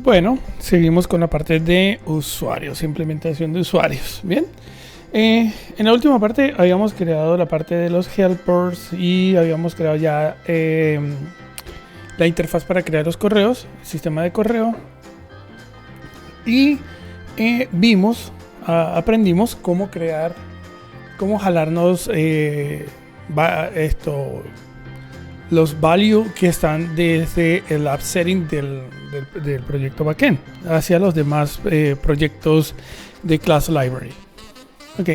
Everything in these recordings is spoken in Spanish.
Bueno, seguimos con la parte de usuarios, implementación de usuarios. Bien, en la última parte habíamos creado la parte de los helpers y habíamos creado ya la interfaz para crear los correos, el sistema de correo, y aprendimos cómo crear, cómo jalarnos los value que están desde el app setting del proyecto backend hacia los demás proyectos de class library. Ok,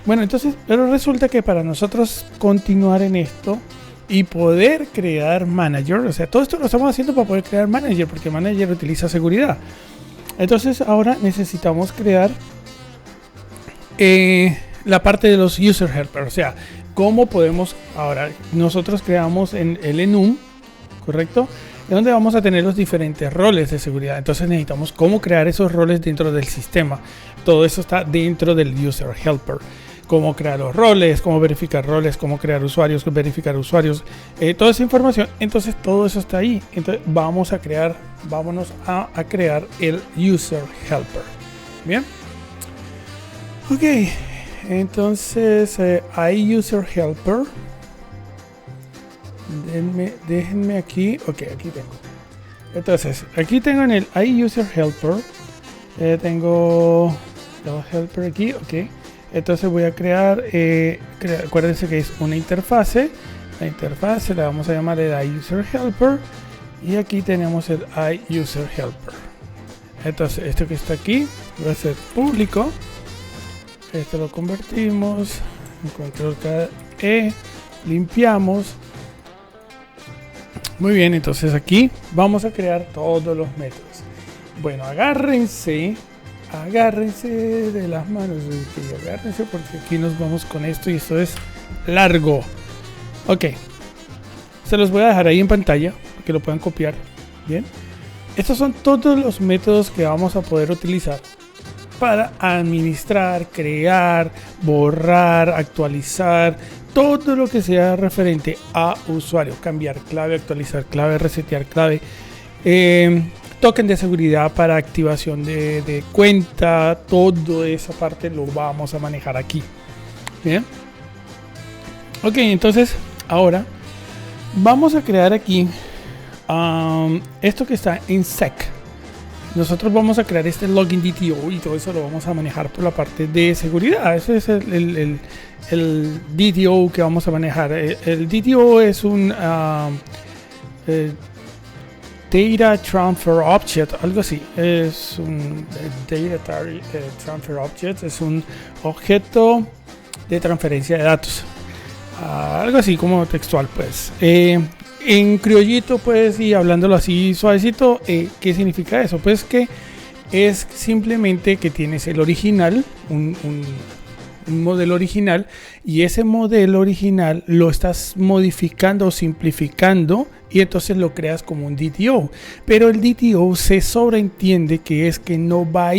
bueno, entonces, pero resulta que para nosotros continuar en esto y poder crear manager, o sea, todo esto lo estamos haciendo para poder crear manager, porque manager utiliza seguridad. Entonces ahora necesitamos crear la parte de los user helper, o sea, cómo podemos, ahora nosotros creamos en el enum, ¿correcto? En donde vamos a tener los diferentes roles de seguridad. Entonces necesitamos cómo crear esos roles dentro del sistema. Todo eso está dentro del user helper. Cómo crear los roles, cómo verificar roles, cómo crear usuarios, verificar usuarios, toda esa información. Entonces todo eso está ahí. Entonces vámonos a crear el user helper. Bien. Ok. Entonces hay user helper. Déjenme aquí. Ok, aquí tengo. Entonces aquí tengo en el iUser helper. Tengo el helper aquí. Ok. Entonces voy a crear. Acuérdense que es una interfase. La interfase la vamos a llamar el iUser helper. Y aquí tenemos el iUser helper. Entonces esto que está aquí va a ser público. Esto lo convertimos en control E, limpiamos. Muy bien, entonces aquí vamos a crear todos los métodos. Bueno, agárrense de las manos, agárrense porque aquí nos vamos con esto y esto es largo. Ok, se los voy a dejar ahí en pantalla para que lo puedan copiar. Bien, estos son todos los métodos que vamos a poder utilizar para administrar, crear, borrar, actualizar, todo lo que sea referente a usuario, cambiar clave, actualizar clave, resetear clave, token de seguridad para activación de cuenta, toda esa parte lo vamos a manejar aquí. Bien. Ok, entonces ahora vamos a crear aquí esto que está en sec. Nosotros vamos a crear este login DTO y todo eso lo vamos a manejar por la parte de seguridad. Ese es el DTO que vamos a manejar. El DTO es un Data Transfer Object, algo así. Es un Data Transfer Object, es un objeto de transferencia de datos. Algo así como textual, pues. En criollito, pues, y hablándolo así suavecito, ¿qué significa eso? Pues que es simplemente que tienes el original, un modelo original, y ese modelo original lo estás modificando o simplificando y entonces lo creas como un DTO. Pero el DTO se sobreentiende que es que no va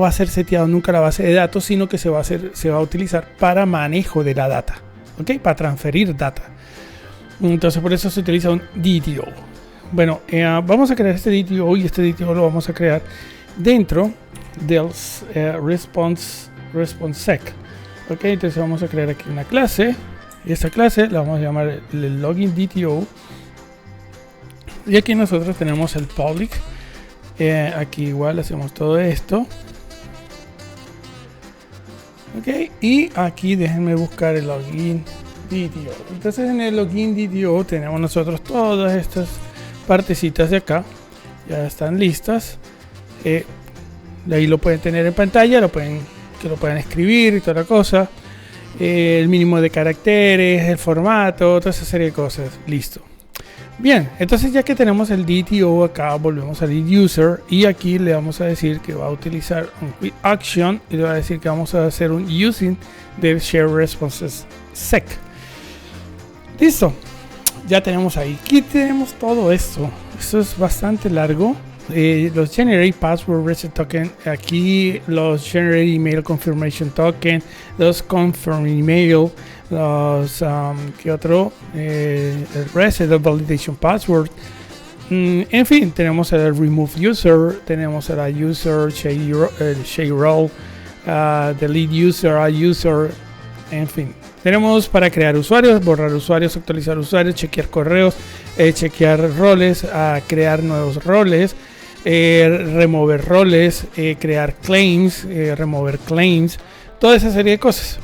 a ser seteado nunca la base de datos, sino que se va a utilizar para manejo de la data, ¿ok? Para transferir data. Entonces por eso se utiliza un DTO. Bueno, vamos a crear este DTO y este DTO lo vamos a crear dentro del response_sec. Ok, entonces vamos a crear aquí una clase y esta clase la vamos a llamar el login DTO. Y aquí nosotros tenemos el public. Aquí igual hacemos todo esto. Ok, y aquí déjenme buscar el login DTO. Entonces en el login DTO tenemos nosotros todas estas partecitas de acá, ya están listas. De ahí lo pueden tener en pantalla, lo pueden escribir y toda la cosa, el mínimo de caracteres, el formato, toda esa serie de cosas. Listo. Bien, entonces ya que tenemos el DTO acá, volvemos al user y aquí le vamos a decir que va a utilizar un quick action y le va a decir que vamos a hacer un using del share responses sec. Listo, ya tenemos ahí. Aquí tenemos todo esto. Esto es bastante largo. Los generate password reset token. Aquí los generate email confirmation token. Los confirm email. Los ¿qué otro? El reset of validation password. En fin, tenemos el remove user, tenemos el user, shade role, delete user, user, en fin. Tenemos para crear usuarios, borrar usuarios, actualizar usuarios, chequear correos, chequear roles, crear nuevos roles, remover roles, crear claims, remover claims, toda esa serie de cosas.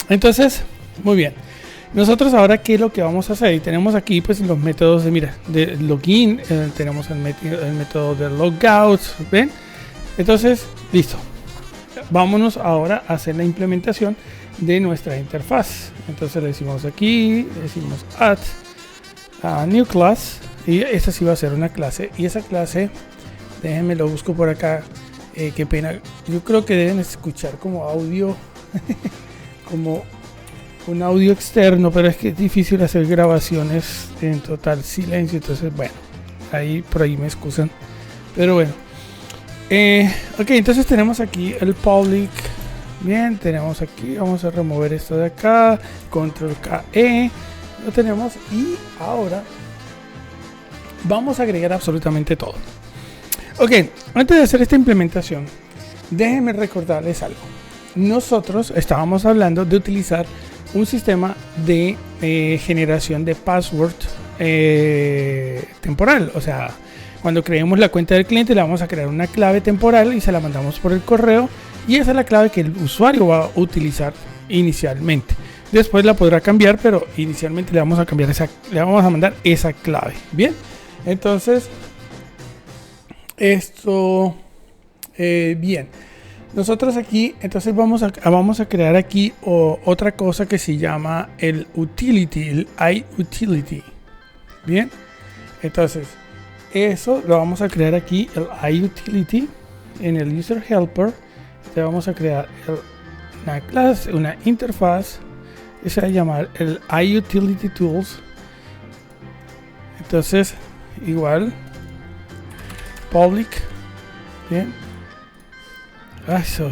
Entonces, muy bien. Nosotros ahora, ¿qué es lo que vamos a hacer? Y tenemos aquí pues los métodos de login, tenemos el método de logout, ¿ven? Entonces, listo. Vámonos ahora a hacer la implementación de nuestra interfaz. Entonces le decimos aquí, le decimos add a new class, y esta sí va a ser una clase, y esa clase, déjenme lo busco por acá, qué pena, yo creo que deben escuchar como audio, como un audio externo, pero es que es difícil hacer grabaciones en total silencio, entonces bueno, ahí por ahí me excusan, pero bueno. Ok, entonces tenemos aquí el public. Bien, tenemos aquí, vamos a remover esto de acá, control KE, lo tenemos, y ahora vamos a agregar absolutamente todo. Ok, antes de hacer esta implementación, déjenme recordarles algo. Nosotros estábamos hablando de utilizar un sistema de generación de password temporal, o sea, cuando creemos la cuenta del cliente le vamos a crear una clave temporal y se la mandamos por el correo, y esa es la clave que el usuario va a utilizar inicialmente. Después la podrá cambiar, pero inicialmente le vamos a mandar esa clave. Bien, entonces esto bien. Nosotros aquí entonces vamos a crear aquí otra cosa que se llama el utility, el iUtility. Bien, entonces eso lo vamos a crear aquí, el iUtility, en el user helper. Te vamos a crear una clase, una interfaz que se va a llamar el iUtility Tools. Entonces igual public. Bien, eso.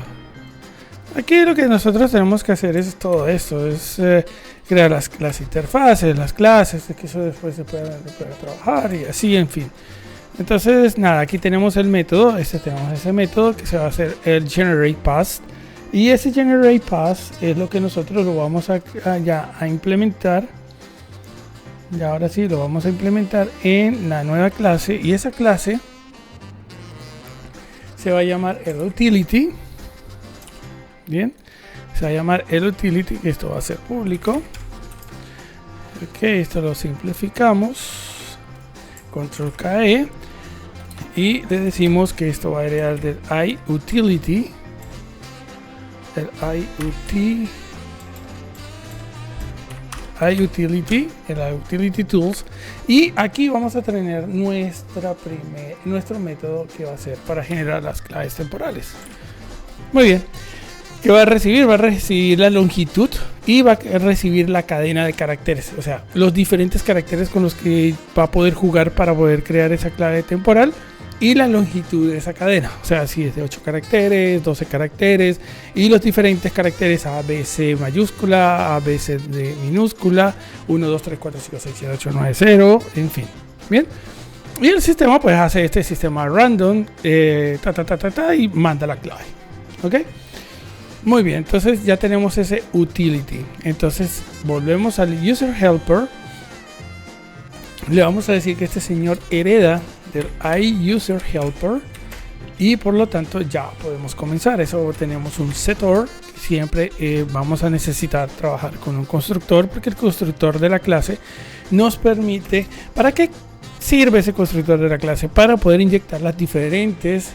Aquí lo que nosotros tenemos que hacer es todo esto, es crear las interfaces, las clases, de que eso después se pueda trabajar y así, en fin. Entonces nada, aquí tenemos el método, tenemos ese método que se va a hacer el generate pass, y ese generate pass es lo que nosotros lo vamos a implementar. Y ahora sí lo vamos a implementar en la nueva clase, y esa clase se va a llamar el utility. Bien, se va a llamar el utility, esto va a ser público. Ok, esto lo simplificamos, control KE, y le decimos que esto va a heredar del iUtility, el iUtility Tools, y aquí vamos a tener nuestro método que va a ser para generar las claves temporales. Muy bien, ¿qué va a recibir? Va a recibir la longitud y va a recibir la cadena de caracteres, o sea, los diferentes caracteres con los que va a poder jugar para poder crear esa clave temporal, y la longitud de esa cadena, o sea, si es de 8 caracteres, 12 caracteres, y los diferentes caracteres ABC mayúscula, ABC de minúscula, 1, 2, 3, 4, 5, 6, 7, 8, 9, 0, en fin. Bien, y el sistema pues hace este sistema random, y manda la clave. Ok, muy bien, entonces ya tenemos ese utility. Entonces volvemos al user helper, le vamos a decir que este señor hereda del iUser helper, y por lo tanto ya podemos comenzar. Eso tenemos un setter, siempre vamos a necesitar trabajar con un constructor, porque el constructor de la clase nos permite, ¿para qué sirve ese constructor de la clase? Para poder inyectar las diferentes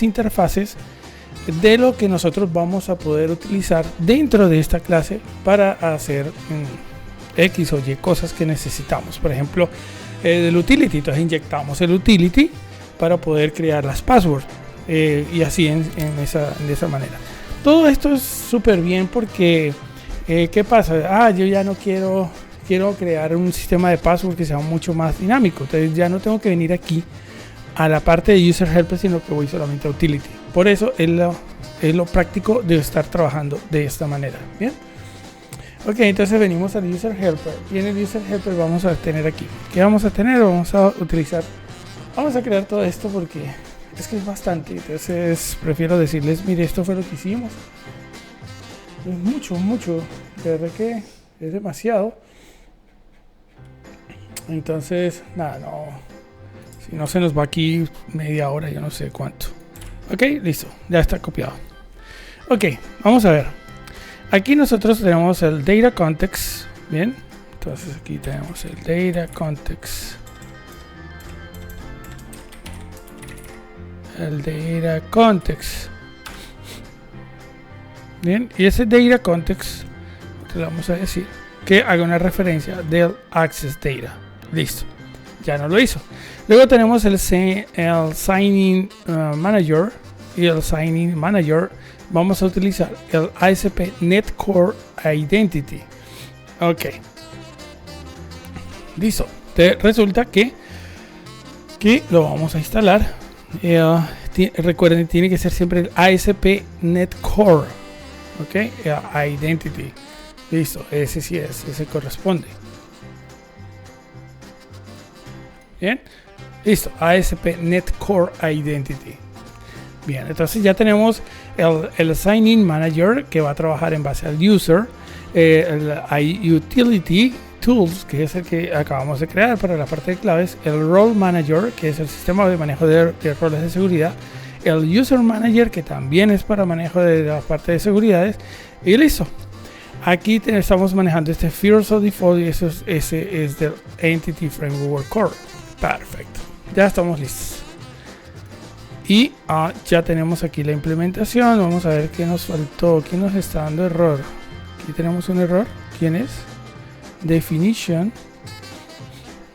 interfaces de lo que nosotros vamos a poder utilizar dentro de esta clase para hacer X o Y cosas que necesitamos. Por ejemplo, del utility, entonces inyectamos el utility para poder crear las passwords, y así de esa manera. Todo esto es súper bien porque ¿qué pasa? Yo ya no quiero crear un sistema de password que sea mucho más dinámico, entonces ya no tengo que venir aquí a la parte de user helper, sino que voy solamente a utility. Por eso es lo práctico de estar trabajando de esta manera. Bien, Ok, entonces venimos al user helper y en el user helper vamos a tener aquí, ¿qué vamos a tener? Vamos a utilizar, vamos a crear todo esto porque es que es bastante, entonces prefiero decirles, mire, esto fue lo que hicimos, es mucho, de verdad que es demasiado. Entonces, nada, no, si no se nos va aquí media hora, yo no sé cuánto. Ok, listo, ya está copiado. Ok, vamos a ver. Aquí nosotros tenemos el data context, bien. Entonces aquí tenemos el data context. El data context. Bien, y ese data context le vamos a decir que haga una referencia del access data. Listo, ya no lo hizo. Luego tenemos el signing manager y el signing manager. Vamos a utilizar el ASP NetCore Identity. Ok, listo. Resulta que lo vamos a instalar. Recuerden, tiene que ser siempre el ASP NetCore. Ok, Identity. Listo, ese sí es, ese corresponde. Bien, listo, ASP NetCore Identity. Bien, entonces ya tenemos el Sign-in Manager que va a trabajar en base al user, el Utility Tools, que es el que acabamos de crear para la parte de claves, el Role Manager, que es el sistema de manejo de roles de seguridad, el User Manager, que también es para manejo de la parte de seguridades, y listo. Aquí estamos manejando este First of Default y ese es del Entity Framework Core. Perfecto, ya estamos listos. Y ya tenemos aquí la implementación. Vamos a ver qué nos faltó. ¿Quién nos está dando error? Aquí tenemos un error. ¿Quién es? Definition.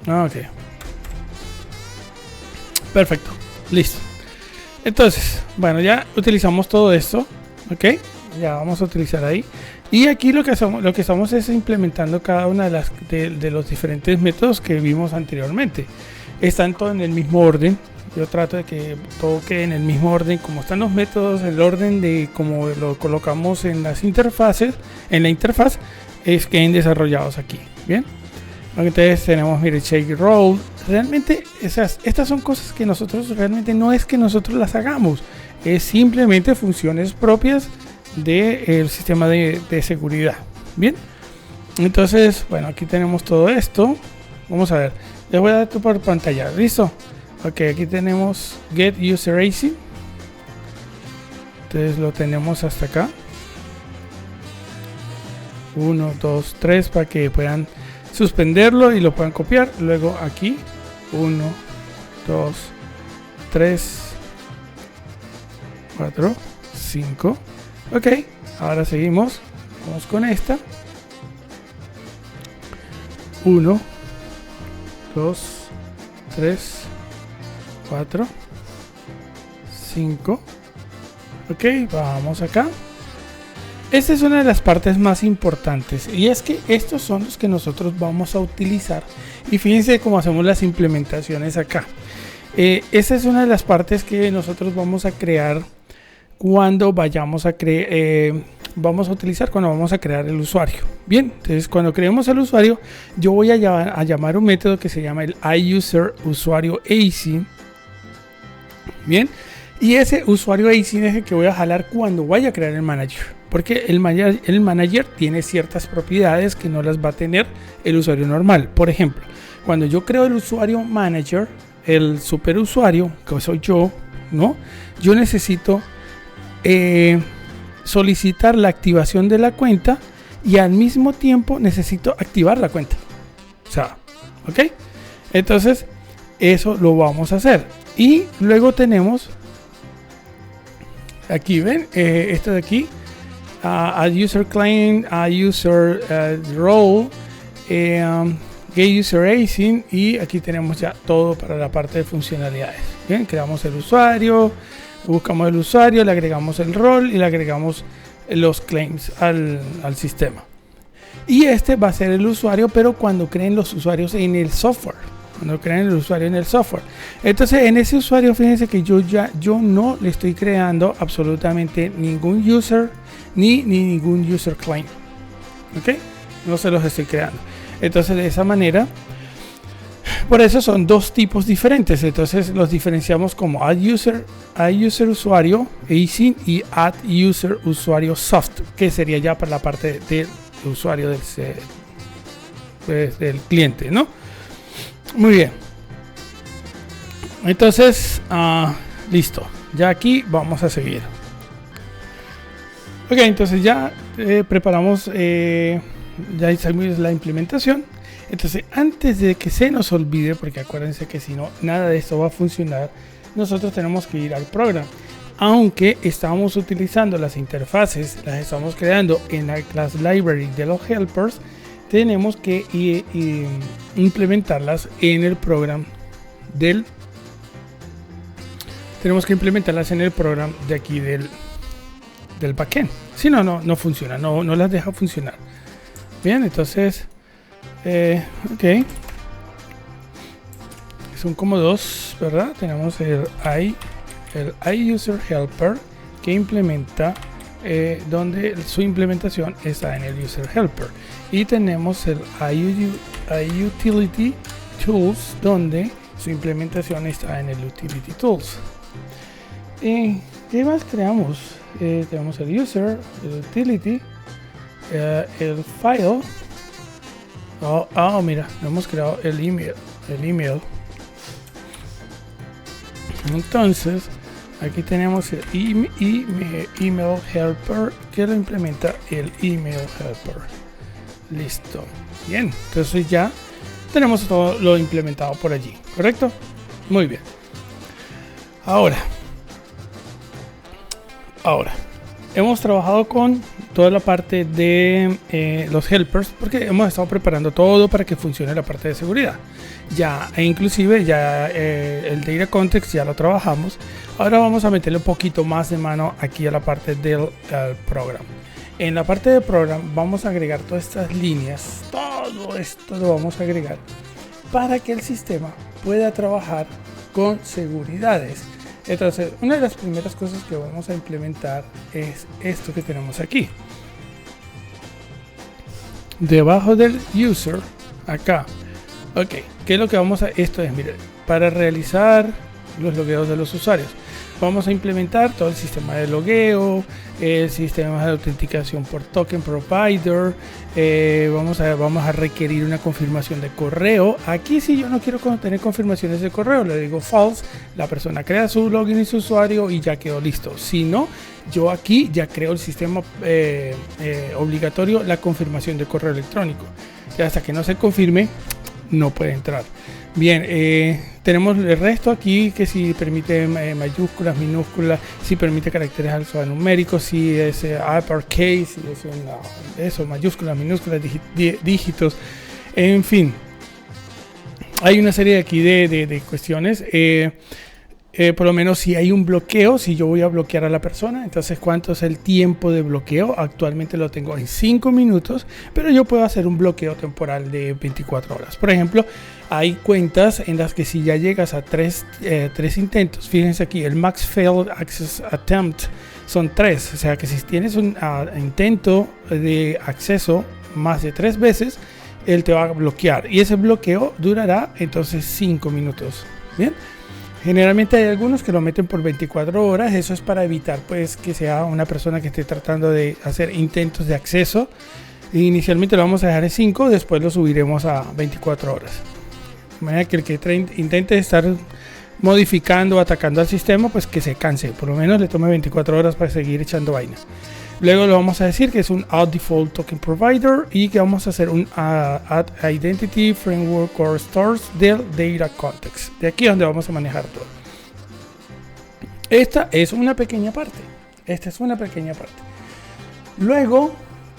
Ok. Perfecto. Listo. Entonces, bueno, ya utilizamos todo esto. Ok. Ya vamos a utilizar ahí. Y aquí lo que estamos es implementando cada una de los diferentes métodos que vimos anteriormente. Están todos en el mismo orden. Yo trato de que todo quede en el mismo orden como están los métodos, el orden de cómo lo colocamos en las interfaces, en la interfaz, es que queden desarrollados aquí. Bien, entonces tenemos, mire, shake roll. Realmente estas son cosas que nosotros realmente no es que nosotros las hagamos, es simplemente funciones propias del sistema de seguridad. Bien, entonces, bueno, aquí tenemos todo esto. Vamos a ver, les voy a dar por pantalla, listo. Ok, aquí tenemos Get User AC. Entonces lo tenemos hasta acá. 1, 2, 3 para que puedan suspenderlo y lo puedan copiar. Luego aquí 1, 2, 3, 4, 5. Ok, ahora seguimos. Vamos con esta. 1, 2, 3, 4, 5. Ok, vamos acá. Esta es una de las partes más importantes y es que estos son los que nosotros vamos a utilizar. Y fíjense cómo hacemos las implementaciones acá. Esta es una de las partes que nosotros vamos a crear cuando vayamos a utilizar cuando vamos a crear el usuario. Bien, entonces cuando creemos el usuario, yo voy a llamar un método que se llama el iUser usuario AC. Bien, y ese usuario AC es el que voy a jalar cuando vaya a crear el manager, porque el manager tiene ciertas propiedades que no las va a tener el usuario normal. Por ejemplo, cuando yo creo el usuario manager, el superusuario, que soy yo, ¿no? Yo necesito solicitar la activación de la cuenta y al mismo tiempo necesito activar la cuenta. O sea, ¿ok? Entonces, eso lo vamos a hacer. Y luego tenemos aquí, ven, esto de aquí, add user claim, add user role, get user async, y aquí tenemos ya todo para la parte de funcionalidades. Bien, creamos el usuario, buscamos el usuario, le agregamos el role y le agregamos los claims al sistema. Y este va a ser el usuario, pero cuando creen los usuarios en el software. Cuando creen el usuario en el software. Entonces en ese usuario, fíjense que yo no le estoy creando absolutamente ningún user ni ningún user claim. ¿Ok? no se los estoy creando. Entonces de esa manera, por eso son dos tipos diferentes. Entonces los diferenciamos como add user usuario async y add user usuario soft, que sería ya para la parte del usuario del cliente, ¿no? Muy bien. Entonces, listo. Ya aquí vamos a seguir. Ok, entonces ya preparamos, ya hicimos la implementación. Entonces, antes de que se nos olvide, porque acuérdense que si no, nada de esto va a funcionar, nosotros tenemos que ir al programa. Aunque estamos utilizando las interfaces, las estamos creando en la class library de los helpers, tenemos que implementarlas en el programa tenemos que implementarlas en el programa de aquí del backend. Si no, no funciona, no las deja funcionar. Bien, entonces ok, son como dos, ¿verdad? Tenemos el iUser Helper que implementa, donde su implementación está en el User Helper, y tenemos el iUtility Tools, donde su implementación está en el Utility Tools. ¿Qué más creamos? Tenemos el User, el Utility, el File. Mira, hemos creado el email. Entonces, aquí tenemos el email helper que lo implementa el email helper. Listo. Bien, entonces ya tenemos todo lo implementado por allí, ¿correcto? Muy bien. Ahora, hemos trabajado con toda la parte de los helpers, porque hemos estado preparando todo para que funcione la parte de seguridad. Ya, inclusive ya el data context ya lo trabajamos. Ahora vamos a meterle un poquito más de mano aquí a la parte del programa. En la parte de programa vamos a agregar todas estas líneas, todo esto lo vamos a agregar para que el sistema pueda trabajar con seguridades. Entonces, una de las primeras cosas que vamos a implementar es esto que tenemos aquí. Debajo del user, acá. Ok, ¿qué es lo que vamos a...? Esto es, mire, para realizar los logueos de los usuarios. Vamos a implementar todo el sistema de logueo, el sistema de autenticación por token provider. Vamos a requerir una confirmación de correo. Aquí si yo no quiero tener confirmaciones de correo, le digo false, la persona crea su login y su usuario y ya quedó listo. Si no, yo aquí ya creo el sistema obligatorio, la confirmación de correo electrónico. Y hasta que no se confirme, no puede entrar. Bien, tenemos el resto aquí, que si permite mayúsculas, minúsculas, si permite caracteres alfanuméricos, si es uppercase, si es mayúsculas, minúsculas, dígitos, en fin. Hay una serie aquí de cuestiones. Por lo menos si hay un bloqueo, si yo voy a bloquear a la persona, entonces cuánto es el tiempo de bloqueo. Actualmente lo tengo en 5 minutos, pero yo puedo hacer un bloqueo temporal de 24 horas. Por ejemplo, hay cuentas en las que si ya llegas a 3 intentos, fíjense aquí, el max failed access attempt son 3, o sea que si tienes un intento de acceso más de 3 veces, él te va a bloquear y ese bloqueo durará entonces 5 minutos. Bien. Generalmente hay algunos que lo meten por 24 horas, eso es para evitar pues que sea una persona que esté tratando de hacer intentos de acceso. Inicialmente lo vamos a dejar en 5, después lo subiremos a 24 horas. De manera que el que intente estar modificando, atacando al sistema, pues que se canse, por lo menos le tome 24 horas para seguir echando vainas. Luego lo vamos a decir que es un add default token provider y que vamos a hacer un add identity framework or stores del data context. De aquí es donde vamos a manejar todo. Esta es una pequeña parte. Luego,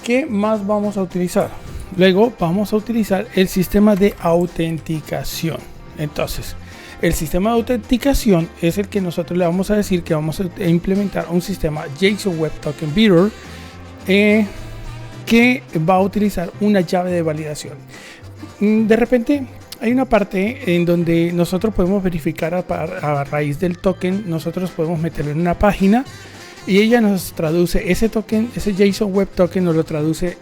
¿qué más vamos a utilizar? Luego vamos a utilizar el sistema de autenticación. Entonces, el sistema de autenticación es el que nosotros le vamos a decir que vamos a implementar un sistema JSON Web Token Bearer que va a utilizar una llave de validación. De repente hay una parte en donde nosotros podemos verificar a raíz del token, nosotros podemos meterlo en una página y ella nos traduce ese token, ese JSON Web Token nos lo traduce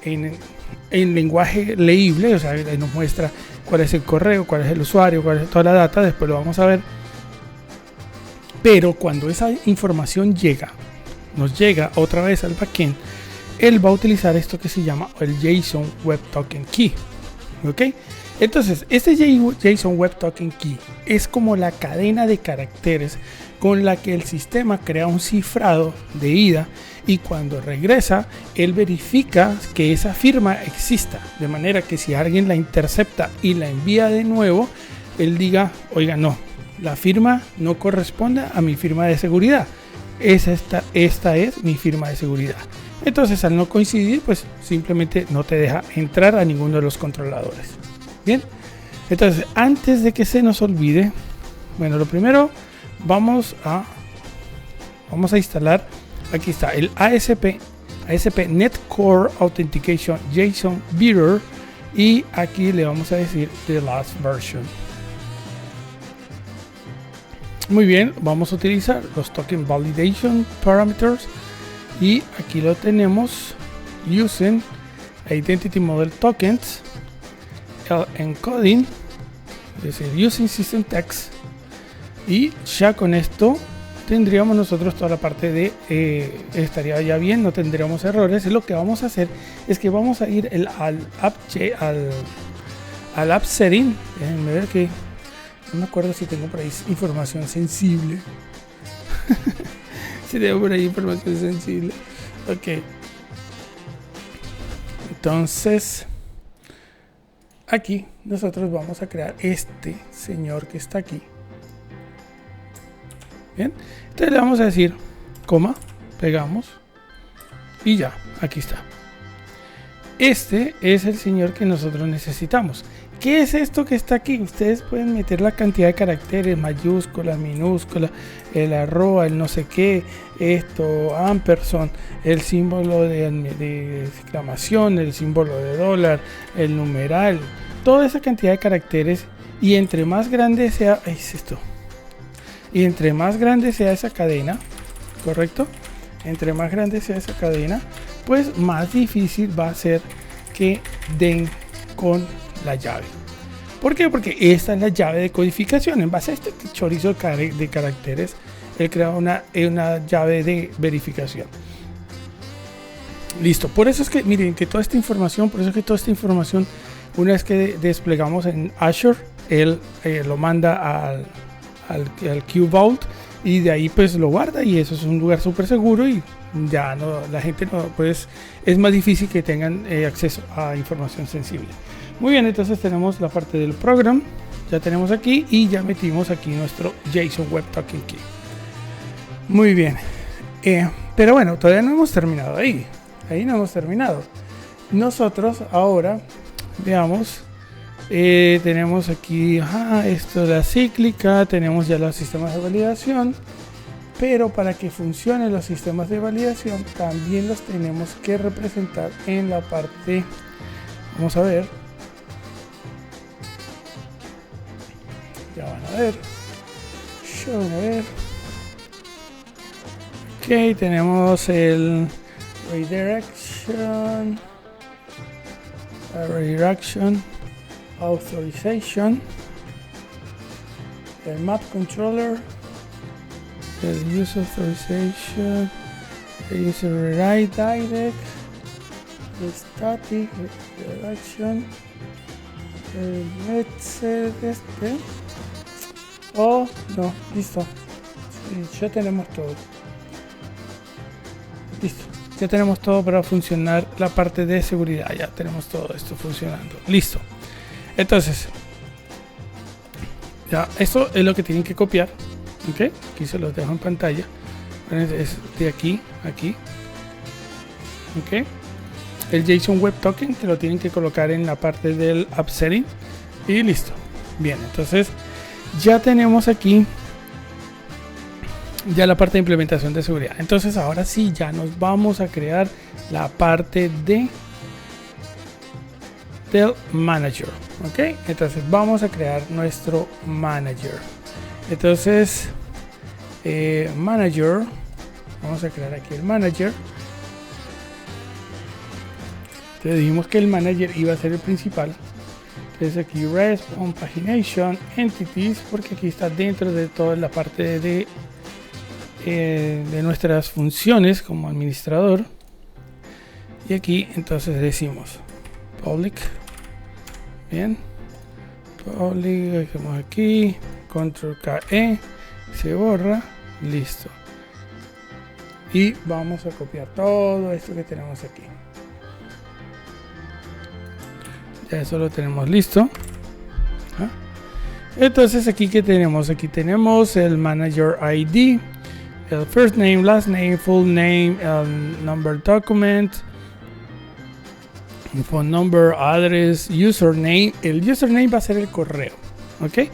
en lenguaje leíble, o sea, ahí nos muestra cuál es el correo, cuál es el usuario, cuál es toda la data, después lo vamos a ver. Pero cuando esa información nos llega otra vez al backend, él va a utilizar esto que se llama el JSON Web Token Key. ¿Ok? Entonces, este JSON Web Token Key es como la cadena de caracteres con la que el sistema crea un cifrado de ida, y cuando regresa, él verifica que esa firma exista, de manera que si alguien la intercepta y la envía de nuevo, él diga, oiga, no, la firma no corresponde a mi firma de seguridad. Esta es mi firma de seguridad. Entonces, al no coincidir, pues simplemente no te deja entrar a ninguno de los controladores. Bien, entonces antes de que se nos olvide, bueno, lo primero vamos a instalar, aquí está el ASP Net Core Authentication JSON Bearer, y aquí le vamos a decir the last version. Muy bien, vamos a utilizar los token validation parameters, y aquí lo tenemos using identity model tokens, el encoding, es decir, using system text, y ya con esto tendríamos nosotros toda la parte de estaría ya bien, no tendríamos errores. Y lo que vamos a hacer es que vamos a ir al app setting. Déjenme ver que no me acuerdo si tengo por ahí información sensible. Si tengo por ahí información sensible. Ok. Entonces, aquí nosotros vamos a crear este señor que está aquí. Bien, entonces le vamos a decir coma, pegamos y ya, aquí está. Este es el señor que nosotros necesitamos. ¿Qué es esto que está aquí? Ustedes pueden meter la cantidad de caracteres, mayúsculas, minúsculas, el arroba, el no sé qué, esto, ampersand, el símbolo de exclamación, el símbolo de dólar, el numeral, toda esa cantidad de caracteres, y entre más grande sea, es esto. Y entre más grande sea esa cadena, ¿correcto? Entre más grande sea esa cadena, pues más difícil va a ser que den con la llave. ¿Por qué? Porque esta es la llave de codificación. En base a este chorizo de caracteres, él crea una llave de verificación. Listo. Por eso es que, miren, que toda esta información, una vez que desplegamos en Azure, él lo manda al Q Vault, y de ahí pues lo guarda, y eso es un lugar súper seguro, y ya no, la gente no, pues es más difícil que tengan acceso a información sensible. Muy bien, entonces tenemos la parte del program, ya tenemos aquí, y ya metimos aquí nuestro JSON Web Token Key. Muy bien, pero bueno, todavía no hemos terminado ahí no hemos terminado. Nosotros ahora, veamos, tenemos aquí esto de la cíclica, tenemos ya los sistemas de validación, pero para que funcionen los sistemas de validación también los tenemos que representar en la parte, vamos a ver, ya van a ver, ok, tenemos el redirection, authorization, el map controller, el user authorization, el user rewrite direct, el static redirection, el method no, listo, sí, ya tenemos todo, listo. Ya tenemos todo para funcionar la parte de seguridad. Ya tenemos todo esto funcionando. Listo. Entonces, ya esto es lo que tienen que copiar. ¿Ok? Aquí se los dejo en pantalla. Es de aquí a aquí. ¿Ok? El JSON Web Token te lo tienen que colocar en la parte del App Setting. Y listo. Bien, entonces ya tenemos aquí ya la parte de implementación de seguridad. Entonces ahora sí, ya nos vamos a crear la parte del manager. Ok, entonces vamos a crear nuestro manager. Entonces manager, vamos a crear aquí el manager. Entonces dijimos que el manager iba a ser el principal. Entonces aquí Response, Pagination, Entities, porque aquí está dentro de toda la parte de nuestras funciones como administrador. Y aquí entonces decimos public, bien, public, dejamos aquí, control KE, se borra, listo. Y vamos a copiar todo esto que tenemos aquí. Ya eso lo tenemos listo. Entonces aquí que tenemos, aquí tenemos el manager ID, el first name, last name, full name, el number document, phone number, address, username. El username va a ser el correo, ok.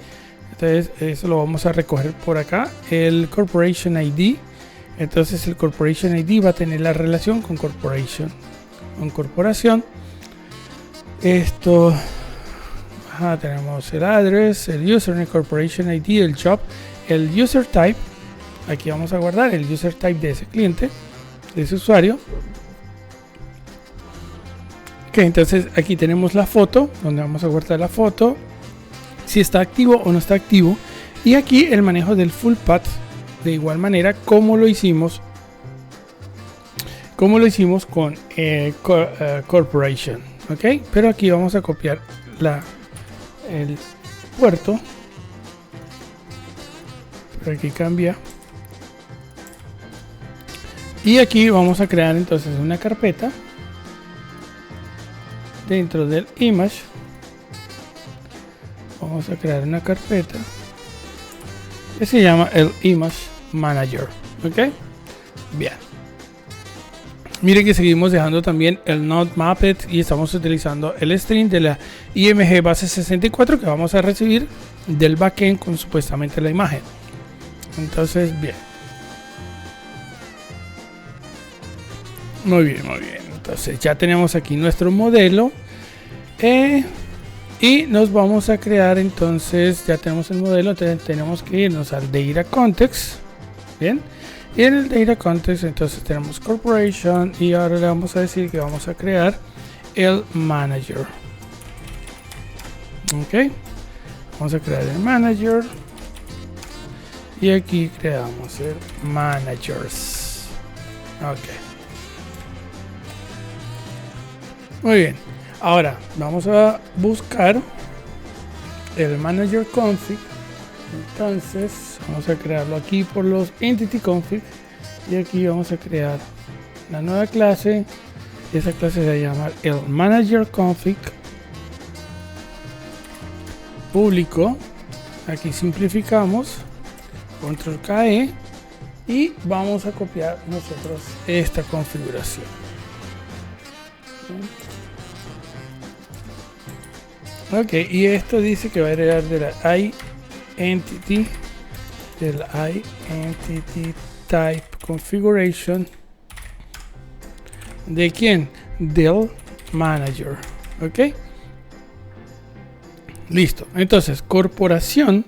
Entonces eso lo vamos a recoger por acá. El corporation ID, entonces el corporation ID va a tener la relación con corporation, con corporación. Esto, tenemos el address, el username, corporation ID, el job, el user type. Aquí vamos a guardar el user type de ese cliente, de ese usuario. Ok, entonces aquí tenemos la foto, donde vamos a guardar la foto, si está activo o no está activo. Y aquí el manejo del full path, de igual manera como lo hicimos con corporation. Ok, pero aquí vamos a copiar el puerto. Por aquí cambia. Y aquí vamos a crear entonces una carpeta dentro del image. Vamos a crear una carpeta que se llama el image manager. Ok, bien. Miren que seguimos dejando también el node mapped y estamos utilizando el string de la IMG base 64 que vamos a recibir del backend con supuestamente la imagen. Entonces, bien. Muy bien, muy bien. Entonces ya tenemos aquí nuestro modelo y nos vamos a crear. Entonces ya tenemos el modelo, entonces tenemos que irnos al data context. Bien. Y en el data context entonces tenemos corporation y ahora le vamos a decir que vamos a crear el manager. Ok, vamos a crear el manager y aquí creamos el managers. Ok, muy bien. Ahora vamos a buscar el manager config. Entonces vamos a crearlo aquí por los entity config y aquí vamos a crear la nueva clase. Esa clase se va a llamar el manager config público. Aquí simplificamos, control KE y vamos a copiar nosotros esta configuración. Ok, y esto dice que va a heredar de la entity, del entity type configuration. ¿De quién? Del manager. Ok, listo. Entonces corporación,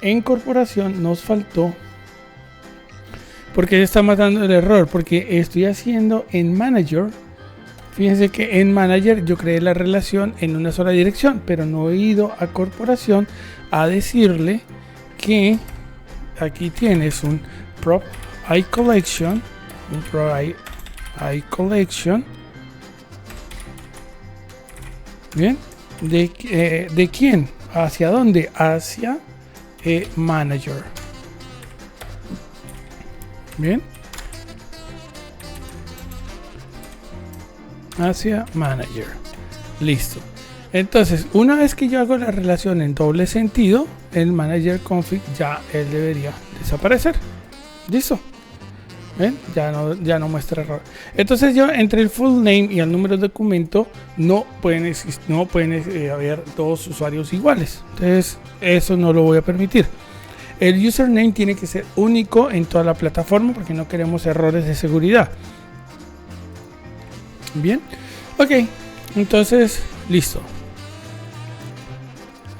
en corporación nos faltó, porque está matando el error, porque estoy haciendo en manager. Fíjense que en manager yo creé la relación en una sola dirección, pero no he ido a corporación a decirle que aquí tienes un prop iCollection, un prop iCollection, bien, de quién, hacia dónde, hacia manager, bien, hacia manager, listo. Entonces, una vez que yo hago la relación en doble sentido, el manager config ya él debería desaparecer. Listo. ¿Ven? Ya no muestra error. Entonces yo entre el full name y el número de documento no pueden haber dos usuarios iguales. Entonces eso no lo voy a permitir. El username tiene que ser único en toda la plataforma porque no queremos errores de seguridad. Bien. Ok. Entonces listo.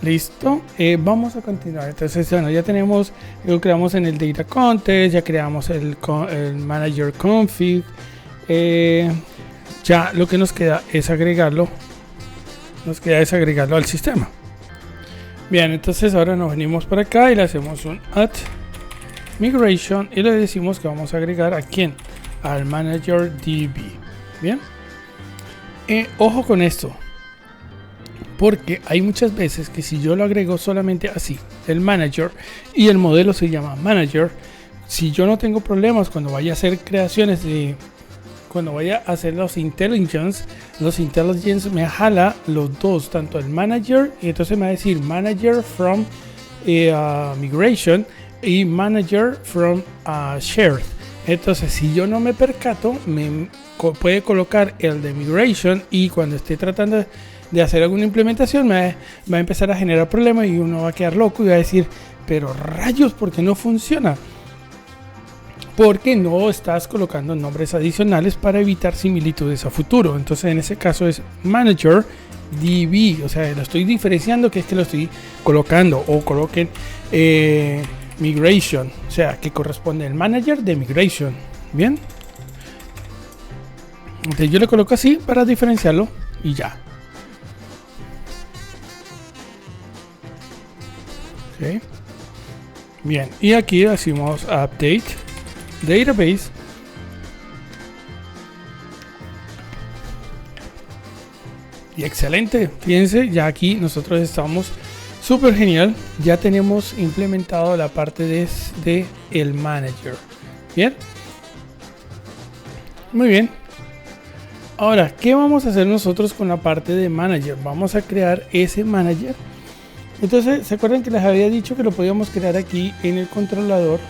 Listo, vamos a continuar. Entonces, bueno, ya tenemos, lo creamos en el data context, ya creamos el manager config, ya lo que nos queda es agregarlo. Nos queda es agregarlo al sistema. Bien, entonces ahora nos venimos para acá y le hacemos un add migration y le decimos que vamos a agregar a quién, al manager DB. Bien, ojo con esto, porque hay muchas veces que si yo lo agrego solamente así, el manager, y el modelo se llama manager, si yo no tengo problemas cuando vaya a hacer creaciones de, cuando vaya a hacer los intelligence me jala los dos, tanto el manager, y entonces me va a decir manager from migration y manager from shared. Entonces si yo no me percato, me puede colocar el de migration y cuando esté tratando de hacer alguna implementación me va a empezar a generar problemas y uno va a quedar loco y va a decir, pero rayos, ¿por qué no funciona? Porque no estás colocando nombres adicionales para evitar similitudes a futuro. Entonces en ese caso es manager DB, o sea, lo estoy diferenciando, que es que lo estoy colocando, o coloquen migration, o sea, que corresponde el manager de migration. Bien, entonces yo le coloco así para diferenciarlo y ya. Okay. Bien, y aquí decimos update database. Y excelente, fíjense, ya aquí nosotros estamos súper genial, ya tenemos implementado la parte de el manager. Bien, muy bien. Ahora, ¿qué vamos a hacer nosotros con la parte de manager? Vamos a crear ese manager. Entonces, ¿se acuerdan que les había dicho que lo podíamos crear aquí en el controlador?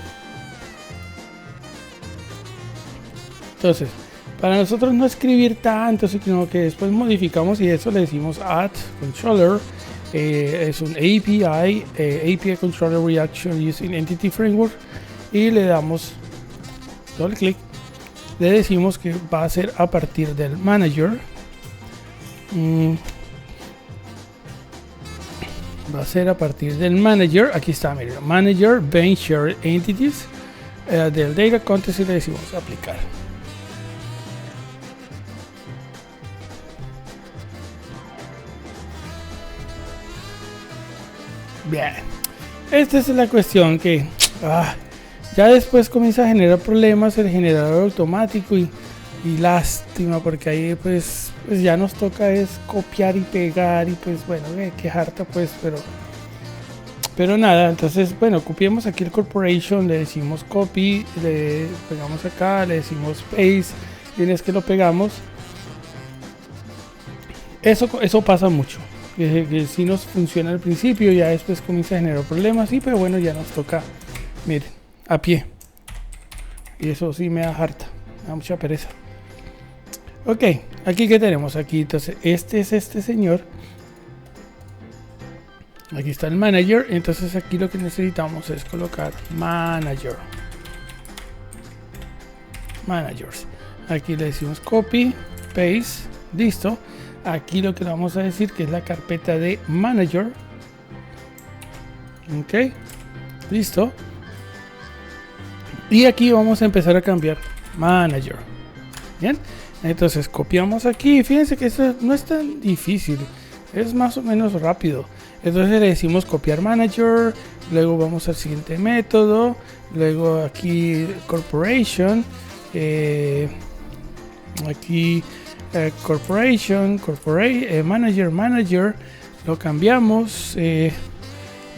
Entonces, para nosotros no escribir tanto, sino que después modificamos y eso le decimos add controller. Es un API, API Controller Reaction Using Entity Framework, y le damos doble clic. Le decimos que va a ser a partir del manager. Va a ser a partir del manager. Aquí está, miren, manager Bench Shared Entities del Data Context, y le decimos aplicar. Bien, esta es la cuestión que ya después comienza a generar problemas el generador automático y lástima, porque ahí pues ya nos toca es copiar y pegar y pues bueno, qué harta pues, pero nada. Entonces bueno, copiemos aquí el corporation, le decimos copy, le pegamos acá, le decimos paste, y es que lo pegamos. Eso pasa mucho. Que si nos funciona al principio, ya después comienza a generar problemas, sí, pero bueno, ya nos toca, miren, a pie, y eso sí me da harta, me da mucha pereza. Ok, aquí que tenemos aquí, entonces este es este señor, aquí está el manager. Entonces aquí lo que necesitamos es colocar managers. Aquí le decimos copy, paste, listo. Aquí lo que le vamos a decir que es la carpeta de manager. Ok, listo. Y aquí vamos a empezar a cambiar manager. Bien, entonces copiamos aquí. Fíjense que esto no es tan difícil, es más o menos rápido. Entonces le decimos copiar manager, luego vamos al siguiente método, luego aquí corporation, aquí corporation, manager, lo cambiamos,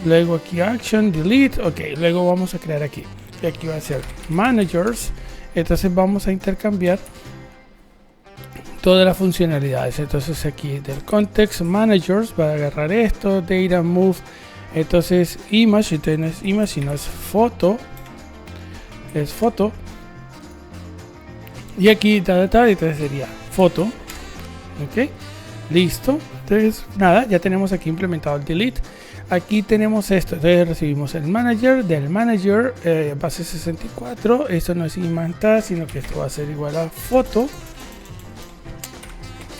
luego aquí action, delete, ok, luego vamos a crear aquí, y aquí va a ser managers. Entonces vamos a intercambiar todas las funcionalidades. Entonces aquí del context managers va a agarrar esto, data move, entonces image, entonces image, si no es foto, y aquí data, entonces sería foto. Ok, listo. Entonces nada, ya tenemos aquí implementado el delete. Aquí tenemos esto, entonces recibimos el manager, del manager base 64. Esto no es imanta, sino que esto va a ser igual a foto,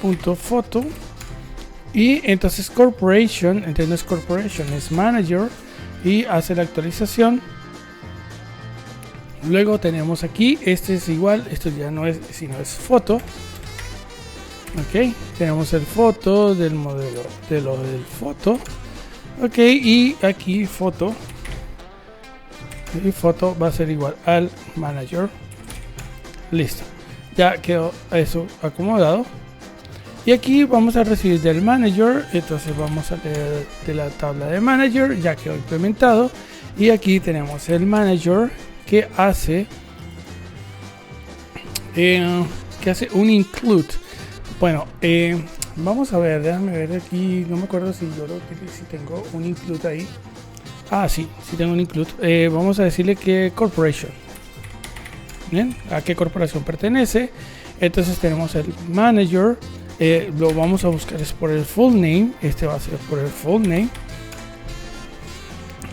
punto foto. Y entonces corporation, entonces no es corporation, es manager, y hace la actualización. Luego tenemos aquí, este es igual, esto ya no es, sino es foto. Ok, tenemos el foto del modelo de lo del foto. Ok, y aquí foto. Y foto va a ser igual al manager. Listo, ya quedó eso acomodado. Y aquí vamos a recibir del manager. Entonces vamos a leer de la tabla de manager, ya quedó implementado. Y aquí tenemos el manager que hace un include. Bueno, vamos a ver, déjame ver aquí. No me acuerdo si tengo un include ahí. Ah, sí tengo un include. Vamos a decirle que corporation. Bien, a qué corporación pertenece. Entonces tenemos el manager. Lo vamos a buscar es por el full name. Este va a ser por el full name.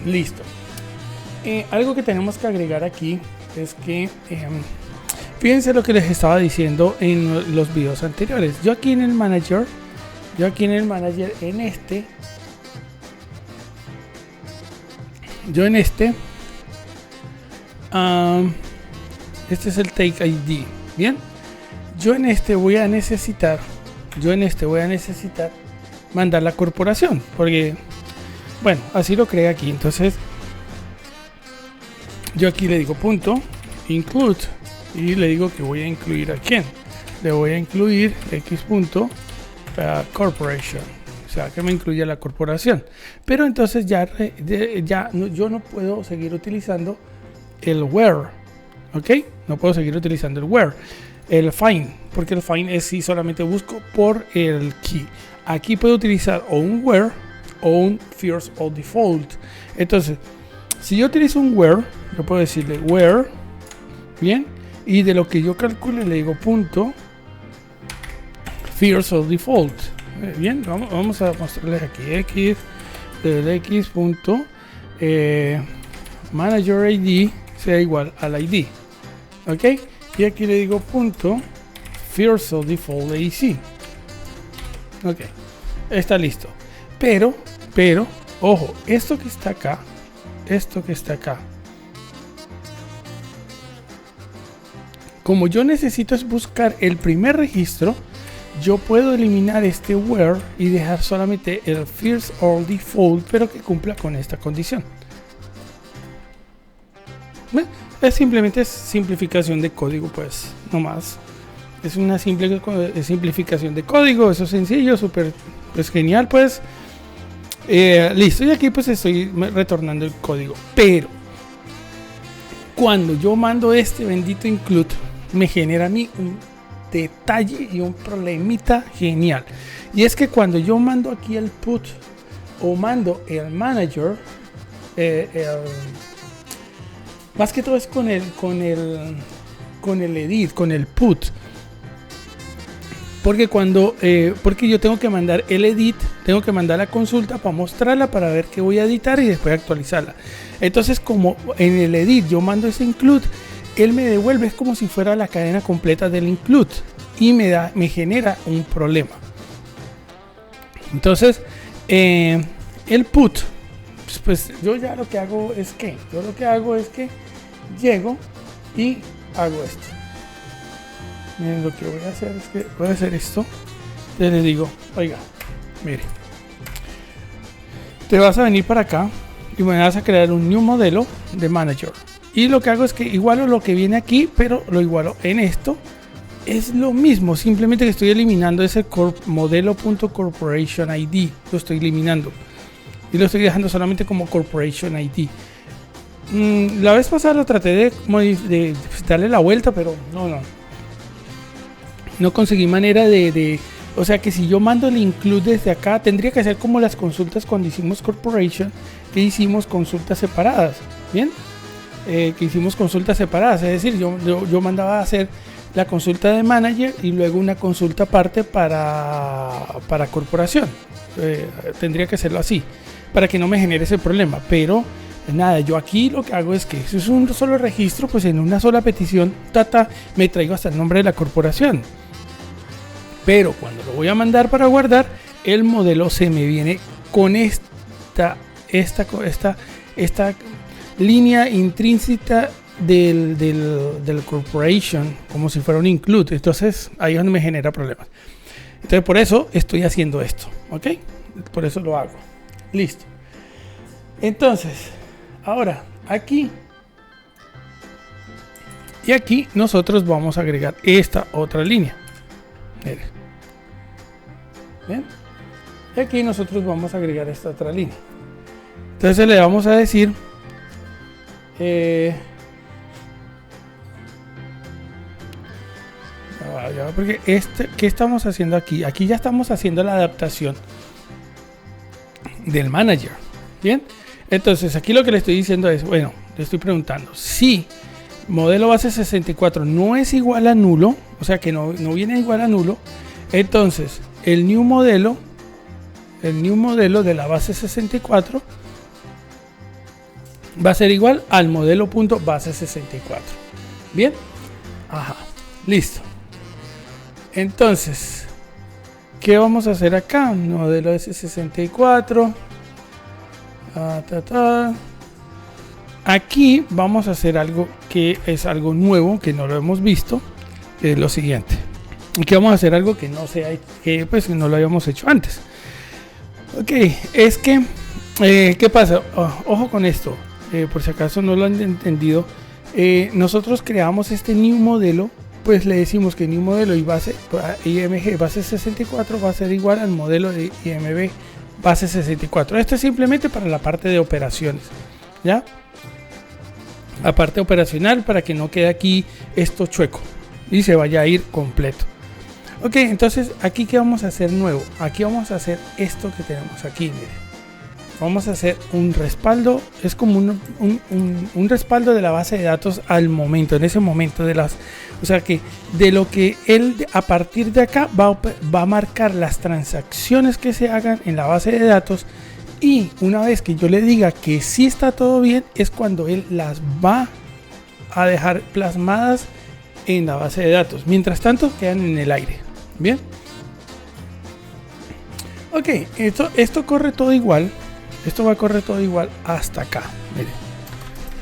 Listo. Algo que tenemos que agregar aquí es que fíjense lo que les estaba diciendo en los videos anteriores. Yo aquí en el manager este es el take ID. Bien, yo en este voy a necesitar mandar la corporación, porque bueno, así lo creé aquí. Entonces yo aquí le digo punto include y le digo que voy a incluir a quién. Le voy a incluir x punto corporation, o sea que me incluye la corporación. Pero entonces yo no puedo seguir utilizando el where. Ok, no puedo seguir utilizando el where, el find, porque el find es si solamente busco por el key. Aquí puedo utilizar o un where o un first or default. Entonces si yo utilizo un where, yo puedo decirle where, bien, y de lo que yo calcule le digo punto first or default. Bien, vamos a mostrarles aquí x del x punto manager ID sea igual al ID. Ok, y aquí le digo punto first or default AC. Ok, está listo. Pero ojo, esto que está acá, como yo necesito es buscar el primer registro, yo puedo eliminar este where y dejar solamente el first or default, pero que cumpla con esta condición. Es simplemente simplificación de código, pues, no más. Es una simple simplificación de código, eso es sencillo, súper pues, genial, pues. Listo, y aquí pues estoy retornando el código. Pero cuando yo mando este bendito include, me genera a mí un detalle y un problemita genial. Y es que cuando yo mando aquí el put o mando el manager, más que todo es con el edit, con el put. Porque porque yo tengo que mandar el edit, tengo que mandar la consulta para mostrarla, para ver qué voy a editar y después actualizarla. Entonces, como en el edit yo mando ese include, él me devuelve, es como si fuera la cadena completa del include y me genera un problema. Entonces, el put, pues yo ya lo que hago es que llego y hago esto. Miren, lo que voy a hacer es que voy a hacer esto. Entonces le digo, oiga, mire, te vas a venir para acá y me vas a crear un new modelo de manager. Y lo que hago es que igualo lo que viene aquí, pero lo igualo en esto. Es lo mismo, simplemente que estoy eliminando ese modelo.corporation ID. Lo estoy eliminando y lo estoy dejando solamente como corporation ID. La vez pasada lo traté de darle la vuelta, pero no conseguí manera o sea que si yo mando el include desde acá, tendría que ser como las consultas cuando hicimos corporation, que hicimos consultas separadas. Bien, que hicimos consultas separadas, es decir, yo mandaba a hacer la consulta de manager y luego una consulta aparte para corporación. Tendría que hacerlo así para que no me genere ese problema, pero nada, yo aquí lo que hago es que si es un solo registro, pues en una sola petición me traigo hasta el nombre de la corporación. Pero cuando lo voy a mandar para guardar, el modelo se me viene con esta línea intrínseca del corporation, como si fuera un include. Entonces ahí es donde me genera problemas. Entonces por eso estoy haciendo esto, ¿ok? Por eso lo hago. Listo. Entonces, ahora aquí y aquí nosotros vamos a agregar esta otra línea. Miren. Bien. Y aquí nosotros vamos a agregar esta otra línea. Entonces le vamos a decir porque ¿qué estamos haciendo aquí? Aquí ya estamos haciendo la adaptación del manager. Bien, entonces aquí lo que le estoy diciendo es, bueno, le estoy preguntando si modelo base 64 no es igual a nulo, o sea que no viene igual a nulo, entonces el new modelo de la base 64 va a ser igual al modelo punto base 64. Bien, ajá, listo. Entonces, ¿qué vamos a hacer acá? Modelo S64. Aquí vamos a hacer algo que es algo nuevo, que no lo hemos visto, que es lo siguiente. Aquí vamos a hacer algo que no sea, que pues no lo habíamos hecho antes. Ok, es que, ¿qué pasa? Ojo con esto, por si acaso no lo han entendido. Nosotros creamos este new modelo, pues le decimos que new modelo y base IMG base 64 va a ser igual al modelo de IMG base 64. Esto es simplemente para la parte de operaciones, ¿ya? La parte operacional, para que no quede aquí esto chueco y se vaya a ir completo. Ok, entonces aquí ¿qué vamos a hacer nuevo? Aquí vamos a hacer esto que tenemos aquí, miren. Vamos a hacer un respaldo, es como un respaldo de la base de datos al momento, en ese momento de las, o sea que de lo que él a partir de acá va a marcar las transacciones que se hagan en la base de datos, y una vez que yo le diga que sí está todo bien, es cuando él las va a dejar plasmadas en la base de datos. Mientras tanto quedan en el aire. Bien. Ok, esto corre todo igual. Esto va a correr todo igual hasta acá. Miren.